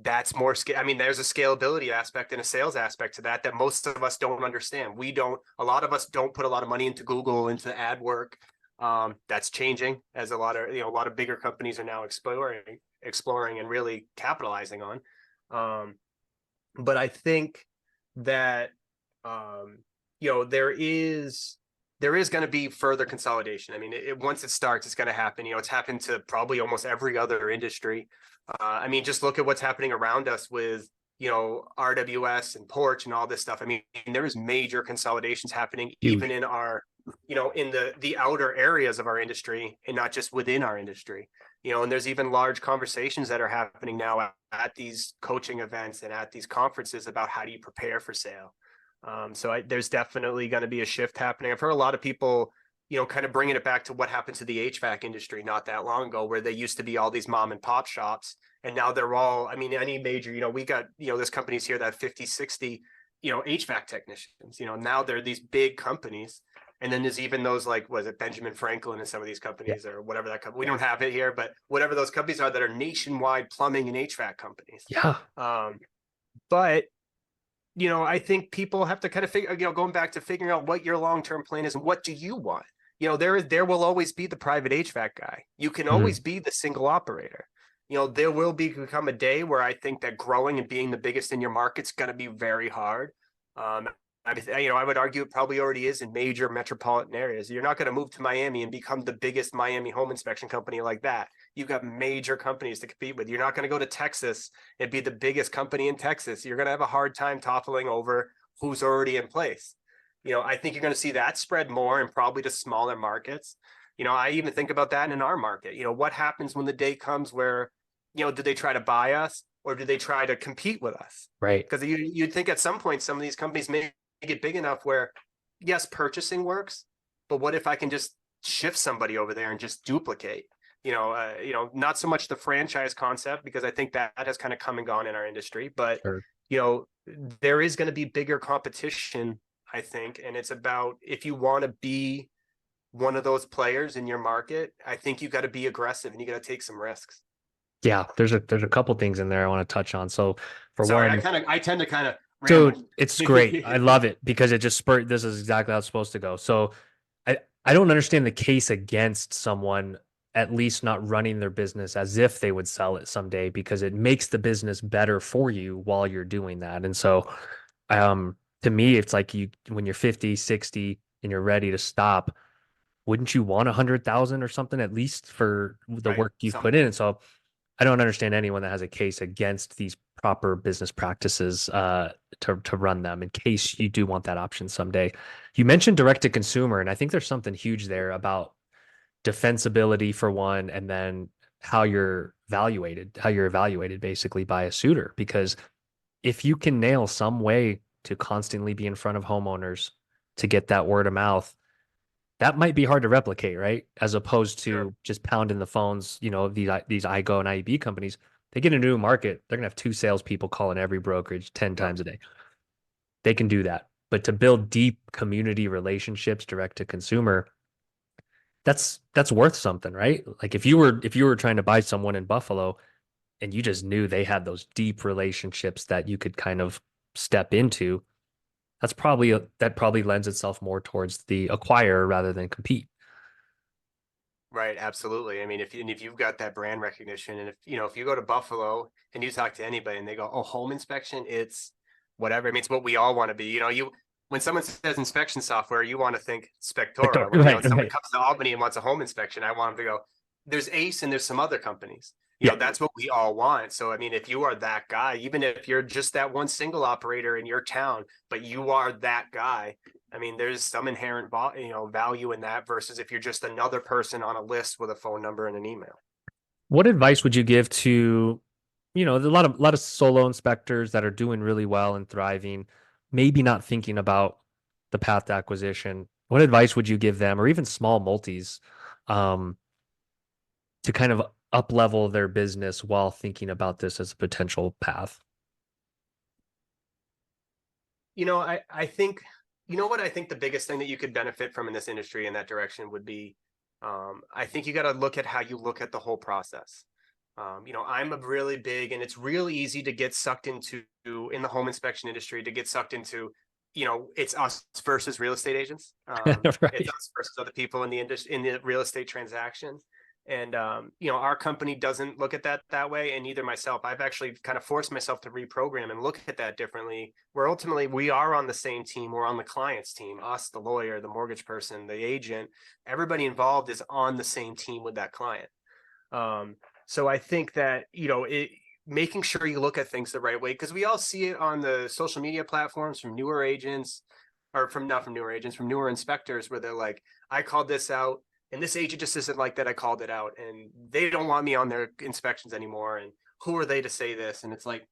Speaker 2: That's more scale. I mean, there's a scalability aspect and a sales aspect to that most of us don't understand. A lot of us don't put a lot of money into Google, into ad work. That's changing as a lot of bigger companies are now exploring and really capitalizing on. Um, but I think that there is going to be further consolidation. I mean, once it starts, it's going to happen. It's happened to probably almost every other industry. I mean, just look at what's happening around us with RWS and Porch and all this stuff. I mean, there is major consolidations happening even
Speaker 1: Huge.
Speaker 2: in our in the outer areas of our industry and not just within our industry. And there's even large conversations that are happening now at these coaching events and at these conferences about how do you prepare for sale. There's definitely going to be a shift happening. I've heard a lot of people, kind of bringing it back to what happened to the HVAC industry not that long ago, where they used to be all these mom and pop shops. And now they're all, I mean, any major, we got, there's companies here that 50, 60, HVAC technicians, now they're these big companies. And then there's even those like, was it Benjamin Franklin and some of these
Speaker 1: Yeah.
Speaker 2: companies or whatever that company, we don't have it here, but whatever those companies are that are nationwide plumbing and HVAC companies.
Speaker 1: Yeah.
Speaker 2: But I think people have to kind of figure, going back to figuring out what your long-term plan is and what do you want? There will always be the private HVAC guy. You can
Speaker 1: Mhm.
Speaker 2: always be the single operator. There will become a day where I think that growing and being the biggest in your market's going to be very hard. I would argue it probably already is in major metropolitan areas. You're not going to move to Miami and become the biggest Miami home inspection company like that. You've got major companies to compete with. You're not going to go to Texas and be the biggest company in Texas. You're going to have a hard time toppling over who's already in place. I think you're going to see that spread more and probably to smaller markets. I even think about that in our market. What happens when the day comes where, do they try to buy us or do they try to compete with us?
Speaker 1: Right.
Speaker 2: Because you'd think at some point some of these companies may get big enough where, yes, purchasing works, but what if I can just shift somebody over there and just duplicate? Not so much the franchise concept because I think that has kind of come and gone in our industry, but
Speaker 1: Sure.
Speaker 2: you know, there is going to be bigger competition, I think, and it's about if you want to be one of those players in your market, I think you got to be aggressive and you got to take some risks.
Speaker 1: Yeah. There's a couple things in there I want to touch on. So for
Speaker 2: Sorry,
Speaker 1: one,
Speaker 2: I tend to kind of
Speaker 1: dude,
Speaker 2: ramble.
Speaker 1: it's great. I love it because it just spurred. This is exactly how it's supposed to go. So I I don't understand the case against someone at least not running their business as if they would sell it someday because it makes the business better for you while you're doing that. And so to me it's like you when you're 50, 60 and you're ready to stop, wouldn't you want 100,000 or something at least for the
Speaker 2: Right,
Speaker 1: work you've put in?
Speaker 2: something.
Speaker 1: And so I don't understand anyone that has a case against these proper business practices to run them in case you do want that option someday. You mentioned direct to consumer, and I think there's something huge there about defensibility for one, and then how you're evaluated basically by a suitor. Because if you can nail some way to constantly be in front of homeowners to get that word of mouth, that might be hard to replicate, right? As opposed
Speaker 2: Sure.
Speaker 1: to just pounding the phones, these IGO and IEB companies, they get into a new market, they're gonna have two salespeople calling every brokerage 10
Speaker 2: Yep.
Speaker 1: times a day. They can do that. But to build deep community relationships direct to consumer, that's worth something, right? Like if you were trying to buy someone in Buffalo and you just knew they had those deep relationships that you could kind of step into, that probably lends itself more towards the acquire rather than compete.
Speaker 2: Right, absolutely. I mean, if you've got that brand recognition, and if you go to Buffalo and you talk to anybody and they go, "Oh, home inspection, it's whatever." I mean, it's what we all want to be. You when someone says inspection software, you want to think Spectora. When
Speaker 1: Right,
Speaker 2: someone
Speaker 1: right.
Speaker 2: comes to Albany and wants a home inspection, I want them to go, "There's Ace and there's some other companies."
Speaker 1: Yeah.
Speaker 2: That's what we all want. So, I mean, if you are that guy, even if you're just that one single operator in your town, but you are that guy, I mean, there's some inherent value in that versus if you're just another person on a list with a phone number and an email.
Speaker 1: What advice would you give to, there's a lot of solo inspectors that are doing really well and thriving, maybe not thinking about the path to acquisition. What advice would you give them, or even small multis, um, to kind of up level their business while thinking about this as a potential path?
Speaker 2: I think, what I think the biggest thing that you could benefit from in this industry in that direction would be, I think you got to look at how you look at the whole process. I'm a really big, and it's real easy to get sucked into in the home inspection industry to get sucked into. it's us versus real estate agents. It's
Speaker 1: Right.
Speaker 2: us versus other people in the industry in the real estate transaction. And our company doesn't look at that way, and neither myself. I've actually kind of forced myself to reprogram and look at that differently. Where ultimately we are on the same team. We're on the client's team. Us, the lawyer, the mortgage person, the agent, everybody involved is on the same team with that client. So I think that making sure you look at things the right way, because we all see it on the social media platforms from newer agents, or from not from newer agents, from newer inspectors, where they're like, I called this out and this agent just isn't like that. I called it out and they don't want me on their inspections anymore. And who are they to say this? And it's like,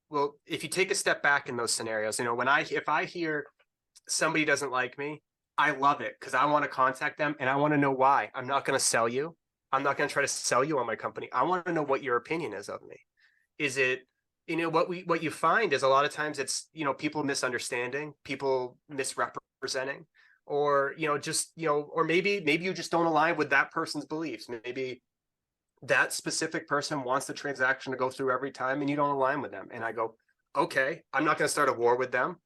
Speaker 2: well, if you take a step back in those scenarios, if I hear somebody doesn't like me, I love it because I want to contact them and I want to know why. I'm not going to sell you. I'm not going to try to sell you on my company. I want to know what your opinion is of me. Is it, what you find is a lot of times it's, people misunderstanding, people misrepresenting, or, or maybe you just don't align with that person's beliefs. Maybe that specific person wants the transaction to go through every time and you don't align with them. And I go, okay, I'm not going to start a war with them.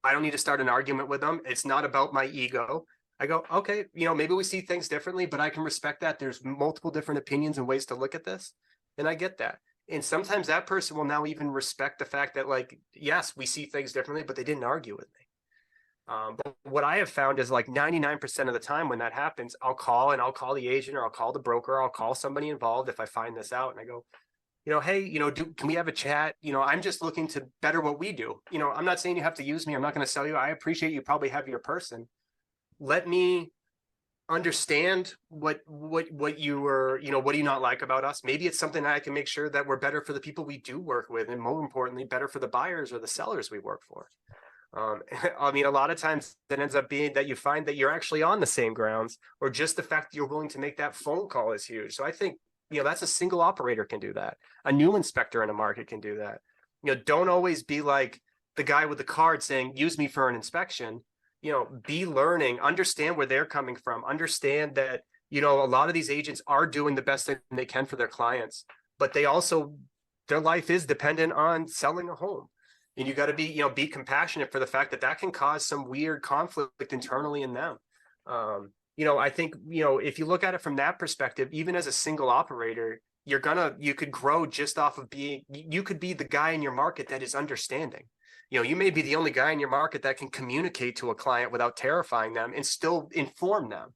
Speaker 2: I don't need to start an argument with them. It's not about my ego. I go, okay, maybe we see things differently, but I can respect that. There's multiple different opinions and ways to look at this. And I get that. And sometimes that person will now even respect the fact that, like, yes, we see things differently, but they didn't argue with me. But what I have found is like 99% of the time when that happens, I'll call the agent, or I'll call the broker, or I'll call somebody involved if I find this out. And I go, hey, can we have a chat? I'm just looking to better what we do. I'm not saying you have to use me. I'm not going to sell you. I appreciate you probably have your person. Let me understand what you were, what do you not like about us? Maybe it's something that I can make sure that we're better for the people we do work with, and more importantly, better for the buyers or the sellers we work for. I mean, a lot of times it ends up being that you find that you're actually on the same grounds, or just the fact that you're willing to make that phone call is huge. So I think, that's a single operator can do that. A new inspector in a market can do that. Don't always be like the guy with the card saying, use me for an inspection. Be learning, understand where they're coming from, understand that, a lot of these agents are doing the best thing they can for their clients, but their life is dependent on selling a home. And you got to be compassionate for the fact that that can cause some weird conflict internally in them. I think, if you look at it from that perspective, even as a single operator, you could grow just off of you could be the guy in your market that is understanding. You may be the only guy in your market that can communicate to a client without terrifying them and still inform them.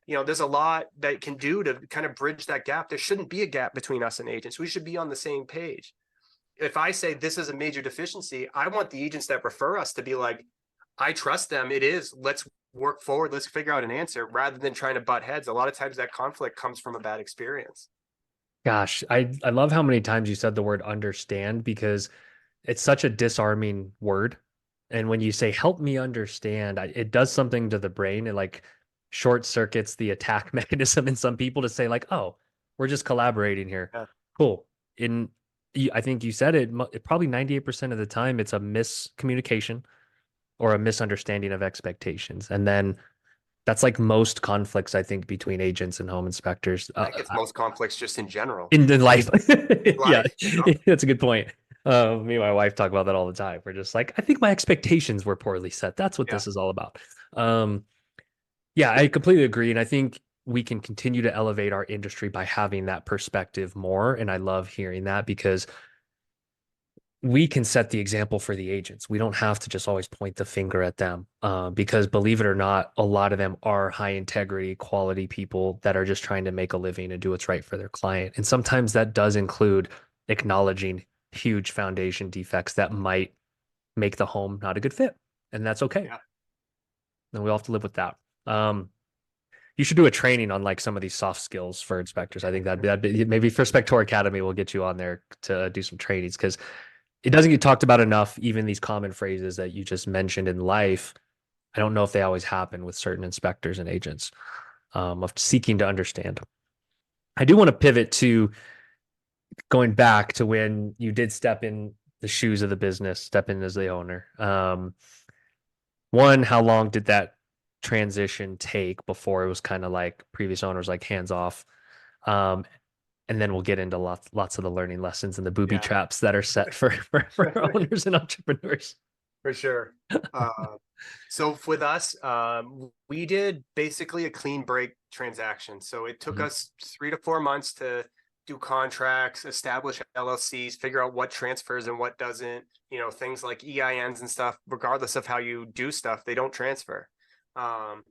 Speaker 2: There's a lot that can do to kind of bridge that gap. There shouldn't be a gap between us and agents. We should be on the same page. If I say this is a major deficiency, I want the agents that refer us to be like, I trust them. It is. Let's work forward. Let's figure out an answer rather than trying to butt heads. A lot of times that conflict comes from a bad experience.
Speaker 1: Gosh, I love how many times you said the word understand because it's such a disarming word. And when you say help me understand, it does something to the brain. It like short circuits the attack mechanism in some people to say like, "Oh, we're just collaborating here."
Speaker 2: Yeah.
Speaker 1: Cool. In I think you said it probably 98% of the time it's a miscommunication or a misunderstanding of expectations. And then that's like most conflicts I think between agents and home inspectors.
Speaker 2: I think it's most conflicts just in general.
Speaker 1: In life. Yeah,
Speaker 2: Life.
Speaker 1: that's a good point. Me and my wife talk about that all the time. We're just like, I think my expectations were poorly set. That's what
Speaker 2: Yeah.
Speaker 1: this is all about. Um, yeah, I completely agree. And I think we can continue to elevate our industry by having that perspective more. And I love hearing that because we can set the example for the agents. We don't have to just always point the finger at them because believe it or not, a lot of them are high integrity, quality people that are just trying to make a living and do what's right for their client. And sometimes that does include acknowledging huge foundation defects that might make the home not a good fit. And that's okay.
Speaker 2: Yeah.
Speaker 1: And we all have to live with that. You should do a training on like some of these soft skills for inspectors. I think that'd be maybe for Spector Academy, we'll get you on there to do some trainings because it doesn't get talked about enough. Even these common phrases that you just mentioned in life, I don't know if they always happen with certain inspectors and agents of seeking to understand. I do want to pivot to going back to when you did step in the shoes of the business, step in as the owner. One, how long did that transition take before it was kind of like previous owners like hands off? Um, and then we'll get into lots of the learning lessons and the booby
Speaker 2: Yeah.
Speaker 1: traps that are set for owners and entrepreneurs.
Speaker 2: for sure. So with us, we did basically a clean break transaction. So it took
Speaker 1: Mhm.
Speaker 2: us 3 to 4 months to do contracts, establish LLCs, figure out what transfers and what doesn't. Things like EINs and stuff. Regardless of how you do stuff, they don't transfer. Um,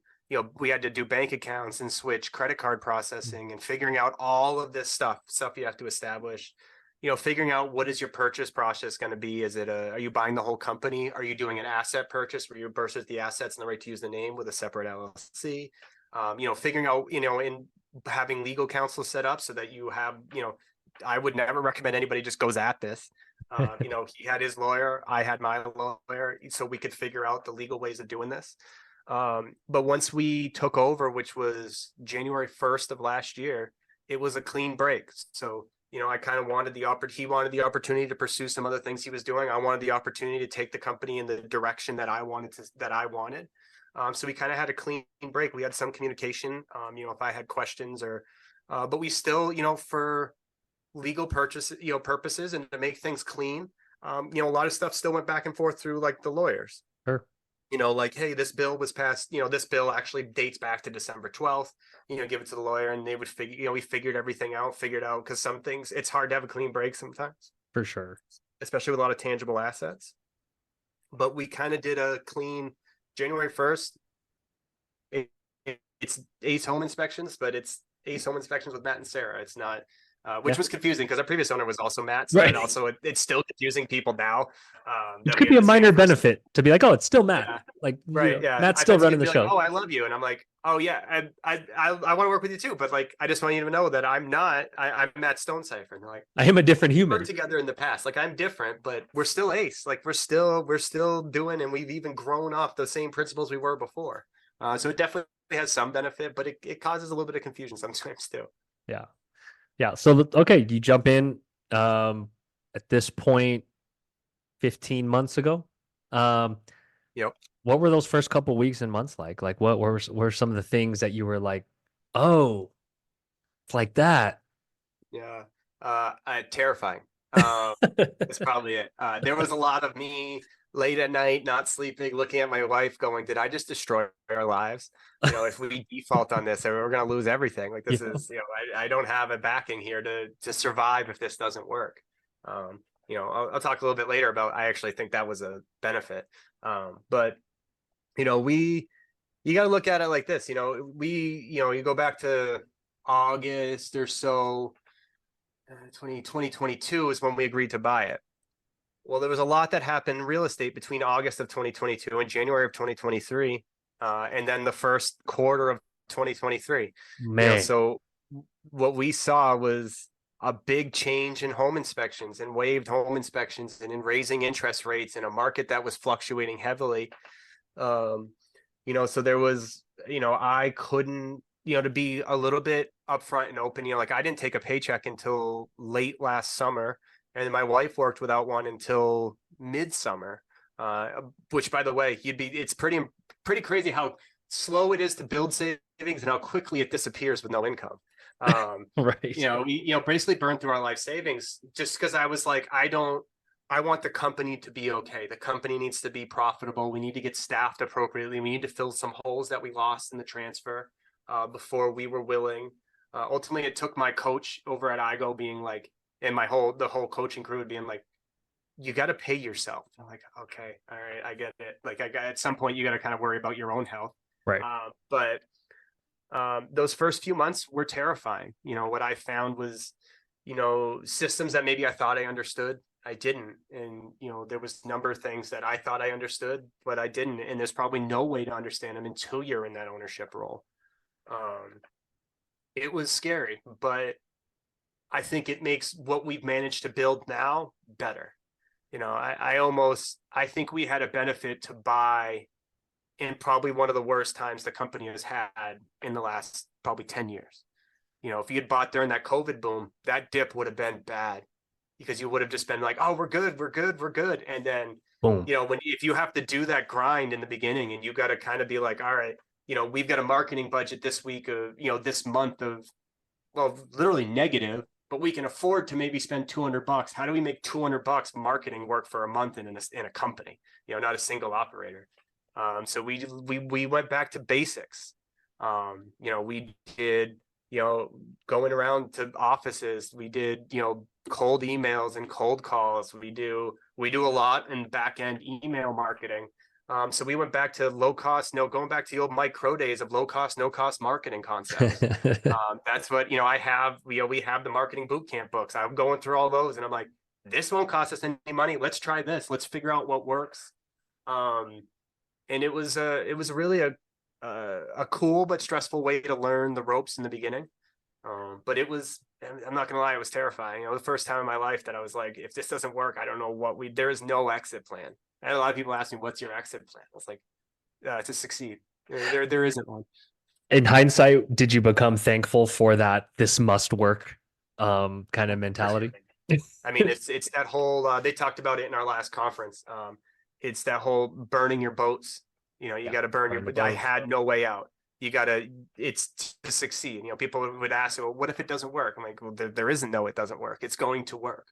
Speaker 2: we had to do bank accounts and switch credit card processing and figuring out all of this stuff you have to establish. Figuring out what is your purchase process going to be. Are you buying the whole company? Are you doing an asset purchase where you versus the assets and the right to use the name with a separate LLC? Figuring out, in having legal counsel set up so that you have, I would never recommend anybody just goes at this. He had his lawyer, I had my lawyer, so we could figure out the legal ways of doing this. But once we took over, which was January 1st of last year, it was a clean break. So, I kind of wanted he wanted the opportunity to pursue some other things he was doing. I wanted the opportunity to take the company in the direction that I wanted. So we kind of had a clean break. We had some communication, if I had questions but we still, for legal purposes and to make things clean, a lot of stuff still went back and forth through like the lawyers.
Speaker 1: Sure.
Speaker 2: Like, hey, this bill was passed, this bill actually dates back to December 12th, give it to the lawyer and they would figure, we figured out because some things it's hard to have a clean break sometimes,
Speaker 1: For sure.
Speaker 2: especially with a lot of tangible assets. But we kind of did a clean January 1st. It's Ace Home Inspections, but it's Ace Home Inspections with Matt and Sarah. It's not, which
Speaker 1: Yeah.
Speaker 2: was confusing because our previous owner was also Matt. So
Speaker 1: Right.
Speaker 2: it's still confusing people now
Speaker 1: Which
Speaker 2: that we
Speaker 1: could
Speaker 2: have
Speaker 1: be a
Speaker 2: the same
Speaker 1: minor
Speaker 2: first.
Speaker 1: benefit to be like, oh, it's still Matt.
Speaker 2: Yeah.
Speaker 1: Like,
Speaker 2: Right. Yeah.
Speaker 1: Matt's
Speaker 2: I've
Speaker 1: still
Speaker 2: had some
Speaker 1: running
Speaker 2: people
Speaker 1: the
Speaker 2: be like,
Speaker 1: show.
Speaker 2: "Oh, I love you," and I'm like, "Oh yeah, I want to work with you too." But like, I just want you to know that I'm not. I'm Matt Stonesifer, and they're like,
Speaker 1: I am a different
Speaker 2: worked
Speaker 1: human.
Speaker 2: together in the past. Like I'm different, but we're still Ace. Like we're still doing, and we've even grown off the same principles we were before. So it definitely has some benefit, but it causes a little bit of confusion sometimes too.
Speaker 1: Yeah. Yeah. So, okay, you jump in at this point 15 months ago. Um,
Speaker 2: Yep.
Speaker 1: what were those first couple weeks and months like? Like, what were some of the things that you were like, oh, it's like that?
Speaker 2: Yeah. Terrifying. That's probably it. There was a lot of me late at night, not sleeping, looking at my wife, going, "Did I just destroy our lives? If we default on this, we're going to lose everything. Like
Speaker 1: Yeah.
Speaker 2: this is, I don't have a backing here to survive if this doesn't work." I'll talk a little bit later about. I actually think that was a benefit. But we you got to look at it like this. You go back to August or so. 2022 is when we agreed to buy it. Well, there was a lot that happened in real estate between August of 2022 and January of 2023, and then the first quarter of 2023.
Speaker 1: Man.
Speaker 2: So what we saw was a big change in home inspections and waived home inspections and in raising interest rates in a market that was fluctuating heavily. Um, so there was, I couldn't, to be a little bit upfront and open, like I didn't take a paycheck until late last summer, and my wife worked without one until midsummer. Which, by the way, it's pretty crazy how slow it is to build savings and how quickly it disappears with no income.
Speaker 1: Right.
Speaker 2: We basically burned through our life savings just because I was like, I want the company to be okay. The company needs to be profitable. We need to get staffed appropriately. We need to fill some holes that we lost in the transfer before we were willing. Ultimately, it took my coach over at IGO being like, and the whole coaching crew being like, you got to pay yourself. I'm like, okay, all right, I get it. Like, at some point, you got to kind of worry about your own health.
Speaker 1: Right.
Speaker 2: But those first few months were terrifying. What I found was, systems that maybe I thought I understood, I didn't. And, there was a number of things that I thought I understood, but I didn't. And there's probably no way to understand them until you're in that ownership role. It was scary, but I think it makes what we've managed to build now better. I think we had a benefit to buy in probably one of the worst times the company has had in the last probably 10 years. If you had bought during that COVID boom, that dip would have been bad because you would have just been like, oh, we're good, we're good, we're good. And then,
Speaker 1: Boom.
Speaker 2: if you have to do that grind in the beginning and you got to kind of be like, all right, we've got a marketing budget this week of, this month of, well, literally negative. but we can afford to maybe spend 200 bucks. How do we make 200 bucks marketing work for a month in a company, not a single operator? So we went back to basics. We did, going around to offices, we did, cold emails and cold calls. We do a lot in back end email marketing. So we went back to low cost, no, going back to the old Mike Crow days of low cost, no cost marketing concepts. That's what, I have, we have the marketing boot camp books. I'm going through all those and I'm like, this won't cost us any money. Let's try this. Let's figure out what works. And it was really a cool but stressful way to learn the ropes in the beginning. But I'm not gonna lie, it was terrifying. The first time in my life that I was like, if this doesn't work, I don't know there is no exit plan. I had a lot of people ask me, what's your exit plan? I was like, to succeed. There isn't one.
Speaker 1: In hindsight, did you become thankful for that this must work kind of
Speaker 2: For sure.
Speaker 1: mentality?
Speaker 2: I mean, it's that whole, they talked about it in our last conference. It's that whole burning your boats. You
Speaker 1: Yeah,
Speaker 2: got to burn
Speaker 1: burn the
Speaker 2: I
Speaker 1: boats.
Speaker 2: had no way out. It's to succeed. People would ask, well, what if it doesn't work? I'm like, well, there isn't no, it doesn't work. It's going to work.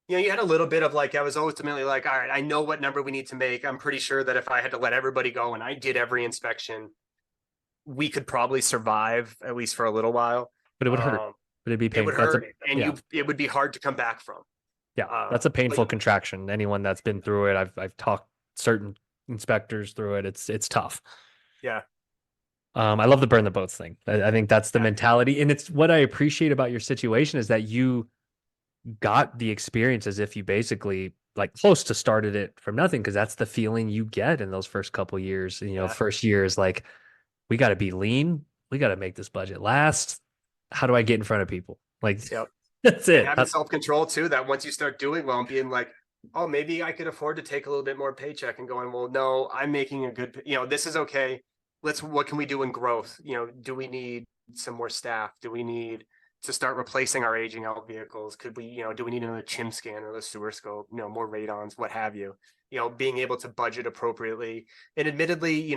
Speaker 2: You had a little bit of like, I was ultimately like, all right, I know what number we need to make. I'm pretty sure that if I had to let everybody go and I did every inspection, we could probably survive at least for a little while.
Speaker 1: But it would hurt.
Speaker 2: Um,
Speaker 1: But it'd be
Speaker 2: it
Speaker 1: pain.
Speaker 2: would
Speaker 1: That's a
Speaker 2: hurt and
Speaker 1: yeah,
Speaker 2: it would be hard to come back from.
Speaker 1: yeah. That's a
Speaker 2: But
Speaker 1: painful contraction. Anyone that's been through it, I've talked certain inspectors through it. It's tough.
Speaker 2: yeah,
Speaker 1: I love the burn the boats thing. I think that's the
Speaker 2: yeah,
Speaker 1: mentality, and it's what I appreciate about your situation is that you got the experience as if you basically like close to started it from nothing because that's the feeling you get in those first couple years.
Speaker 2: yeah.
Speaker 1: First year is like we got to be lean, we got to make this budget last. How do I get in front of people? Like
Speaker 2: Yep.
Speaker 1: that's
Speaker 2: And
Speaker 1: it.
Speaker 2: having self-control too, that once you start doing well and being like, oh, maybe I could afford to take a little bit more paycheck and going, well, no, I'm making a good, this is okay. What can we do in growth? Do we need some more staff? Do we need to start replacing our aging out vehicles? Could we, do we need another chim scanner, the sewer scope, more radons, what have you? Being able to budget appropriately. And admittedly,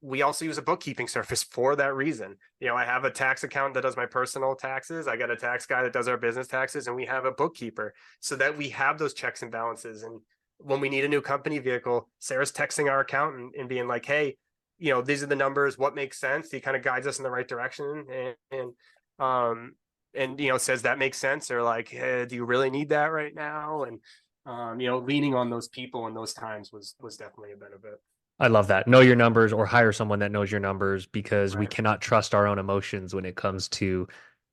Speaker 2: we also use a bookkeeping service for that reason. I have a tax accountant that does my personal taxes. I got a tax guy that does our business taxes, and we have a bookkeeper so that we have those checks and balances. And when we need a new company vehicle, Sarah's texting our accountant and being like, hey, these are the numbers, what makes sense? He kind of guides us in the right direction and says that makes sense, or like, hey, do you really need that right now? And leaning on those people in those times was definitely a benefit.
Speaker 1: I love that. Know your numbers or hire someone that knows your numbers because we
Speaker 2: Right.
Speaker 1: cannot trust our own emotions when it comes to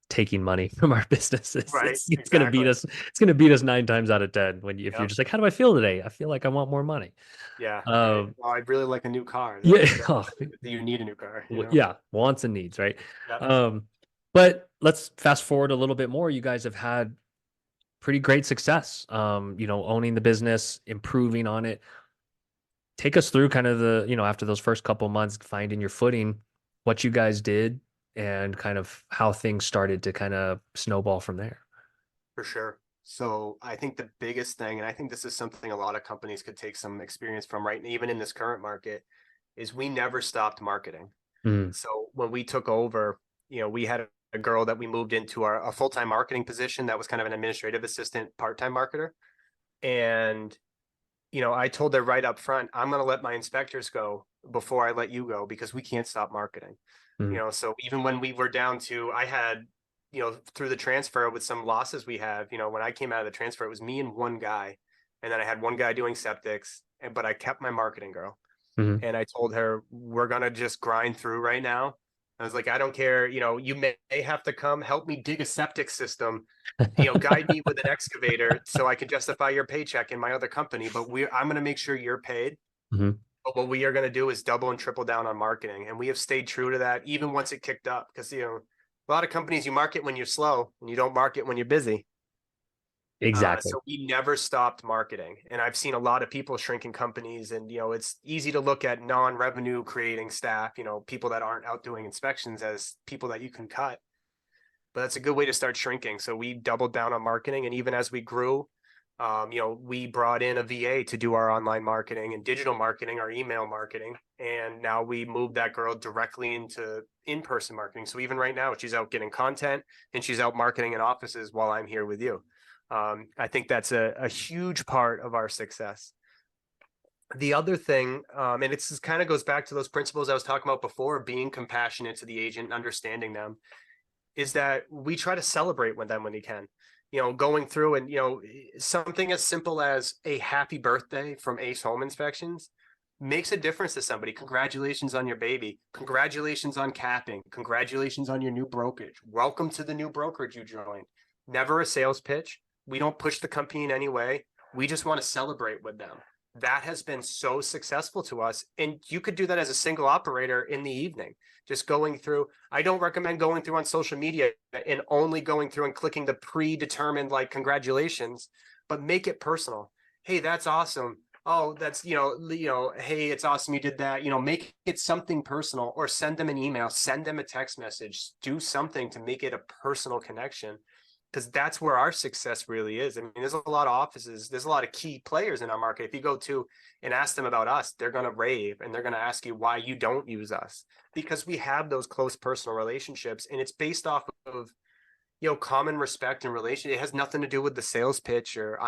Speaker 1: taking money from our businesses.
Speaker 2: Right.
Speaker 1: It's gonna beat
Speaker 2: Exactly.
Speaker 1: us. It's gonna beat us 9 times out of 10 if you're
Speaker 2: Yep.
Speaker 1: just like, how do I feel today? I feel like I want more money.
Speaker 2: Yeah. Right.
Speaker 1: Um,
Speaker 2: Well, I'd really like a new car.
Speaker 1: yeah, oh,
Speaker 2: Do you need a new car?
Speaker 1: yeah, wants and needs, right?
Speaker 2: Yeah,
Speaker 1: Um, but let's fast forward a little bit more. You guys have had pretty great success. Owning the business, improving on it. Take us through kind of after those first couple months finding your footing, what you guys did and kind of how things started to kind of snowball from there.
Speaker 2: for sure. So I think the biggest thing, and I think this is something a lot of companies could take some experience from, right? Even in this current market, is we never stopped marketing.
Speaker 1: Mm,
Speaker 2: So when we took over, we had a girl that we moved into a full-time marketing position that was kind of an administrative assistant, part-time marketer. And, I told her right up front, I'm going to let my inspectors go before I let you go because we can't stop marketing.
Speaker 1: mm,
Speaker 2: So even when we were down to, I had, through the transfer with some losses we have, when I came out of the transfer, it was me and one guy. And then I had one guy doing septics, but I kept my marketing girl.
Speaker 1: mm.
Speaker 2: And I told her, we're going to just grind through right now. I was like, I don't care. You may have to come help me dig a septic system, guide me with an excavator so I can justify your paycheck in my other company. But I'm going to make sure you're paid.
Speaker 1: Mhm.
Speaker 2: But what we are going to do is double and triple down on marketing. And we have stayed true to that, even once it kicked up. Because, a lot of companies, you market when you're slow and you don't market when you're busy.
Speaker 1: Exactly.
Speaker 2: So we never stopped marketing. And I've seen a lot of people shrinking companies, and it's easy to look at non-revenue creating staff, people that aren't out doing inspections as people that you can cut. But that's a good way to start shrinking. So we doubled down on marketing, and even as we grew, We brought in a VA to do our online marketing and digital marketing, our email marketing, and now we moved that girl directly into in-person marketing. So even right now, she's out getting content and she's out marketing in offices while I'm here with you. I think that's a huge part of our success. The other thing, and it's kind of goes back to those principles I was talking about before, being compassionate to the agent and understanding them, is that we try to celebrate with them when we can. Going through and something as simple as a happy birthday from Ace Home Inspections makes a difference to somebody. Congratulations on your baby. Congratulations on capping. Congratulations on your new brokerage. Welcome to the new brokerage you joined. Never a sales pitch. We don't push the company in any way. We just want to celebrate with them. That has been so successful to us. And you could do that as a single operator in the evening, just going through. I don't recommend going through on social media and only going through and clicking the predetermined like congratulations, but make it personal. Hey, that's awesome. Oh, that's hey, it's awesome you did that. Make it something personal, or send them an email, send them a text message, do something to make it a personal connection, because that's where our success really is. I mean, there's a lot of offices, there's a lot of key players in our market. If you go to and ask them about us, they're going to rave and they're going to ask you why you don't use us, because we have those close personal relationships, and it's based off of common respect and relation. It has nothing to do with the sales pitch. Or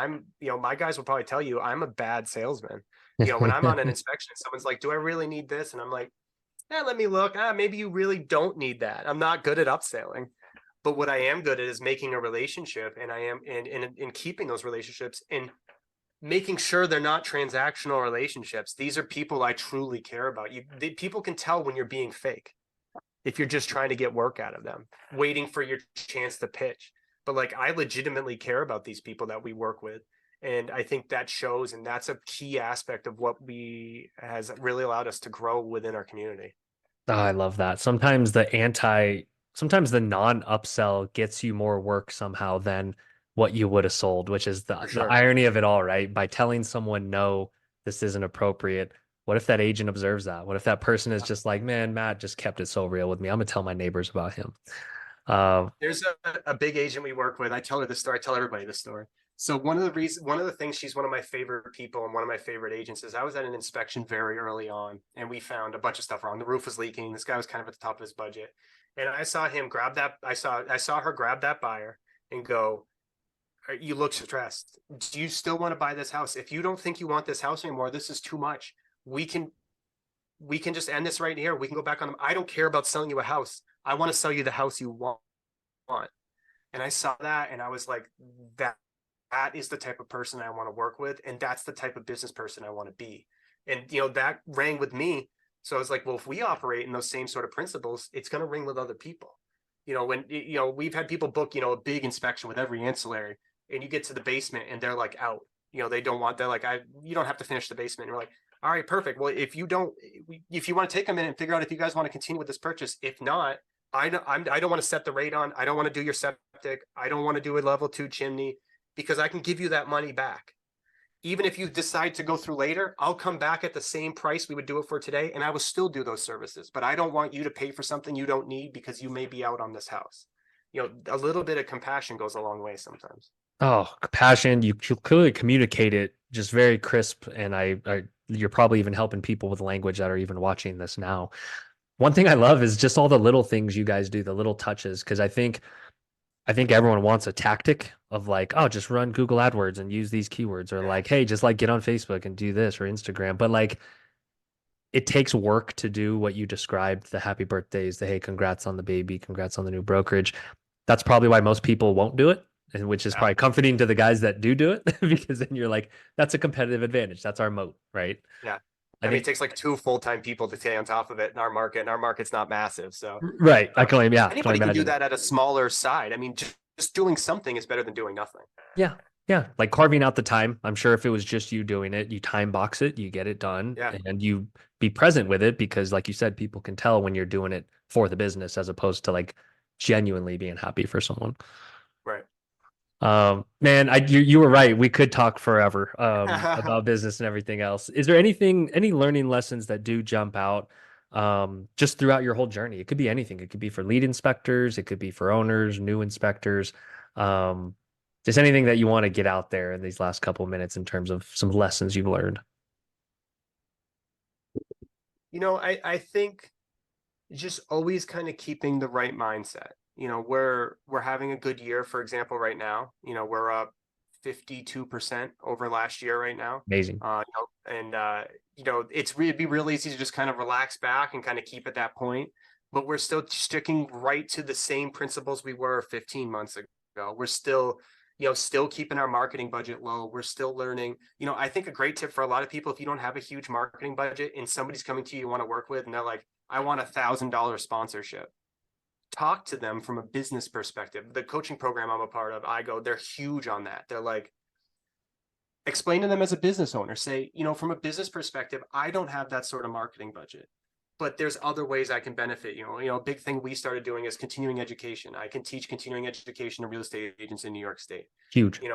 Speaker 2: my guys will probably tell you I'm a bad salesman. When I'm on an inspection, someone's like, do I really need this? And I'm like, let me look. Maybe you really don't need that. I'm not good at upselling. But what I am good at is making a relationship, and I am in keeping those relationships and making sure they're not transactional relationships. These are people I truly care about. People can tell when you're being fake if you're just trying to get work out of them, waiting for your chance to pitch. But like, I legitimately care about these people that we work with. And I think that shows, and that's a key aspect of what we has really allowed us to grow within our community.
Speaker 1: Oh, I love that. Sometimes the non-upsell gets you more work somehow than what you would have sold, which is
Speaker 2: For
Speaker 1: the
Speaker 2: sure.
Speaker 1: irony of it all, right? By telling someone, no, this isn't appropriate. What if that agent observes that? What if that person is just like, man, Matt just kept it so real with me. I'm gonna tell my neighbors about him. Uh,
Speaker 2: There's a big agent we work with. I tell her this story. I tell everybody this story. So one of the things, she's one of my favorite people and one of my favorite agents, is I was at an inspection very early on and we found a bunch of stuff wrong. The roof was leaking. This guy was kind of at the top of his budget. And I saw him grab that. I saw her grab that buyer and go, you look stressed. Do you still want to buy this house? If you don't think you want this house anymore, this is too much. We can just end this right here. We can go back on them. I don't care about selling you a house. I want to sell you the house you want. And I saw that and I was like, that that is the type of person I want to work with. And that's the type of business person I want to be. And that rang with me. So I was like, well, if we operate in those same sort of principles, it's going to ring with other people. When we've had people book, a big inspection with every ancillary, and you get to the basement and they're like out. They don't want, they're like, you don't have to finish the basement. And we're like, all right, perfect. Well, if you want to take a minute and figure out if you guys want to continue with this purchase, if not, I don't want to set the rate on. I don't want to do your septic. I don't want to do a level 2 chimney, because I can give you that money back. Even if you decide to go through later, I'll come back at the same price we would do it for today, and I will still do those services. But I don't want you to pay for something you don't need because you may be out on this house. A little bit of compassion goes a long way sometimes.
Speaker 1: oh, passion. You clearly communicate it just very crisp, and you're probably even helping people with language that are even watching this now. One thing I love is just all the little things you guys do, the little touches, because I think everyone wants a tactic of like, oh, just run Google AdWords and use these keywords, or
Speaker 2: Yeah.
Speaker 1: like, hey, just like get on Facebook and do this or Instagram. But like, it takes work to do what you described, the happy birthdays, the hey, congrats on the baby, congrats on the new brokerage. That's probably why most people won't do it, and which is
Speaker 2: Yeah.
Speaker 1: probably comforting to the guys that do it because then you're like, that's a competitive advantage. That's our moat, right?
Speaker 2: Yeah.
Speaker 1: I
Speaker 2: I mean, it
Speaker 1: think
Speaker 2: takes like 2 full-time people to stay on top of it in our market, and our market's not massive. So
Speaker 1: right. I
Speaker 2: uh,
Speaker 1: can only yeah, can only
Speaker 2: anybody can do
Speaker 1: imagine.
Speaker 2: that at a smaller side. I mean, just doing something is better than doing nothing.
Speaker 1: Yeah. Yeah. Like carving out the time. I'm sure if it was just you doing it, you time box it, you get it done,
Speaker 2: Yeah.
Speaker 1: and you be present with it because, like you said, people can tell when you're doing it for the business as opposed to like genuinely being happy for someone.
Speaker 2: Right.
Speaker 1: Man, you were right. We could talk forever about business and everything else. Is there any learning lessons that do jump out just throughout your whole journey? It could be anything. It could be for lead inspectors, it could be for owners, new inspectors. Um, Just anything that you want to get out there in these last couple of minutes in terms of some lessons you've learned.
Speaker 2: I think just always kind of keeping the right mindset. We're having a good year, for example, right now. We're up 52% over last year right now.
Speaker 1: Amazing.
Speaker 2: And it'd be real easy to just kind of relax back and kind of keep at that point, but we're still sticking right to the same principles we were 15 months ago. We're still keeping our marketing budget low. We're still learning. I think a great tip for a lot of people, if you don't have a huge marketing budget and somebody's coming to you want to work with, and they're like, I want $1,000 sponsorship. Talk to them from a business perspective. The coaching program I'm a part of, they're huge on that. They're like, explain to them as a business owner, say, from a business perspective, I don't have that sort of marketing budget, but there's other ways I can benefit. A big thing we started doing is continuing education. I can teach continuing education to real estate agents in New York State.
Speaker 1: Huge.
Speaker 2: And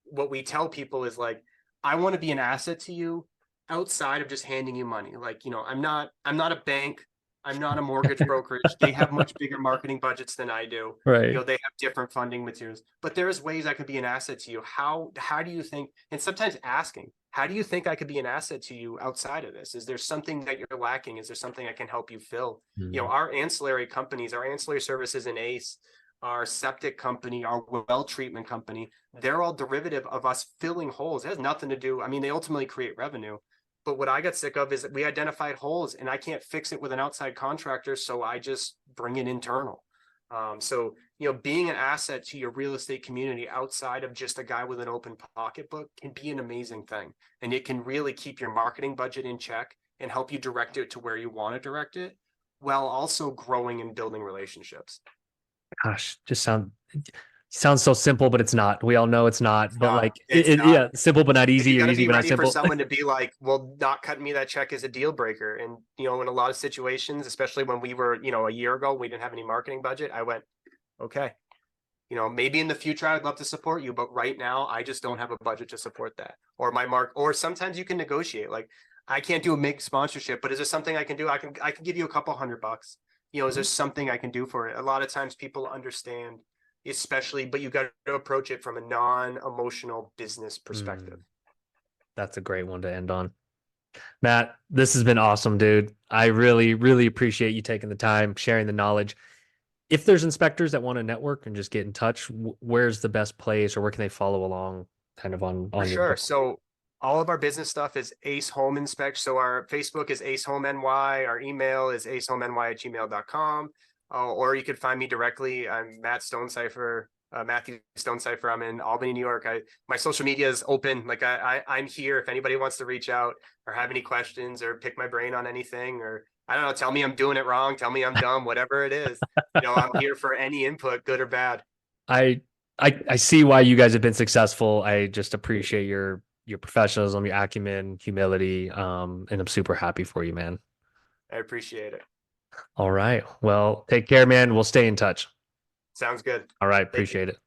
Speaker 2: what we tell people is like, I want to be an asset to you outside of just handing you money. Like, I'm not a bank. I'm not a mortgage brokerage. They have much bigger marketing budgets than I do.
Speaker 1: Right.
Speaker 2: They have different funding materials, but there's ways I could be an asset to you. How do you think? And sometimes asking, how do you think I could be an asset to you outside of this? Is there something that you're lacking? Is there something I can help you fill?
Speaker 1: Mm.
Speaker 2: Our ancillary companies, our ancillary services in ACE, our septic company, our well treatment company, they're all derivative of us filling holes. It has nothing to do. I mean, they ultimately create revenue. But what I got sick of is that we identified holes and I can't fix it with an outside contractor. So I just bring it internal. Being an asset to your real estate community outside of just a guy with an open pocketbook can be an amazing thing. And it can really keep your marketing budget in check and help you direct it to where you want to direct it, while also growing and building relationships.
Speaker 1: Gosh, just sounds so simple, but it's not. We all know it's not. But like,
Speaker 2: It's not.
Speaker 1: yeah, simple but not
Speaker 2: And you
Speaker 1: easy, or
Speaker 2: got to
Speaker 1: easy
Speaker 2: be
Speaker 1: but not
Speaker 2: ready for
Speaker 1: simple.
Speaker 2: someone to be like, well, not cutting me that check is a deal breaker. And, in a lot of situations, especially when we were, a year ago, we didn't have any marketing budget. I went, okay, maybe in the future, I'd love to support you, but right now I just don't have a budget to support that. Or sometimes you can negotiate. Like, I can't do a big sponsorship, but is there something I can do? I can give you a couple $100. Is there something I can do for it? A lot of times people understand, especially, but you got to approach it from a non-emotional business perspective.
Speaker 1: That's a great one to end on. Matt, this has been awesome, dude. I really, really appreciate you taking the time, sharing the knowledge. If there's inspectors that want to network and just get in touch, where's the best place or where can they follow along kind of
Speaker 2: For
Speaker 1: on your
Speaker 2: sure.
Speaker 1: book?
Speaker 2: So all of our business stuff is Ace Home Inspect. So our Facebook is Ace Home NY. Our email is acehomeny@gmail.com. Or you could find me directly. I'm Matt Stonesifer, Matthew Stonesifer. I'm in Albany, New York. My social media is open. Like I'm here. If anybody wants to reach out or have any questions or pick my brain on anything, or I don't know, tell me I'm doing it wrong. Tell me I'm dumb, whatever it is. I'm here for any input, good or bad.
Speaker 1: I I see why you guys have been successful. I just appreciate your professionalism, your acumen, humility, and I'm super happy for you, man.
Speaker 2: I appreciate it.
Speaker 1: All right. Well, take care, man. We'll stay in touch.
Speaker 2: Sounds good.
Speaker 1: All right.
Speaker 2: Thank you.
Speaker 1: Appreciate it.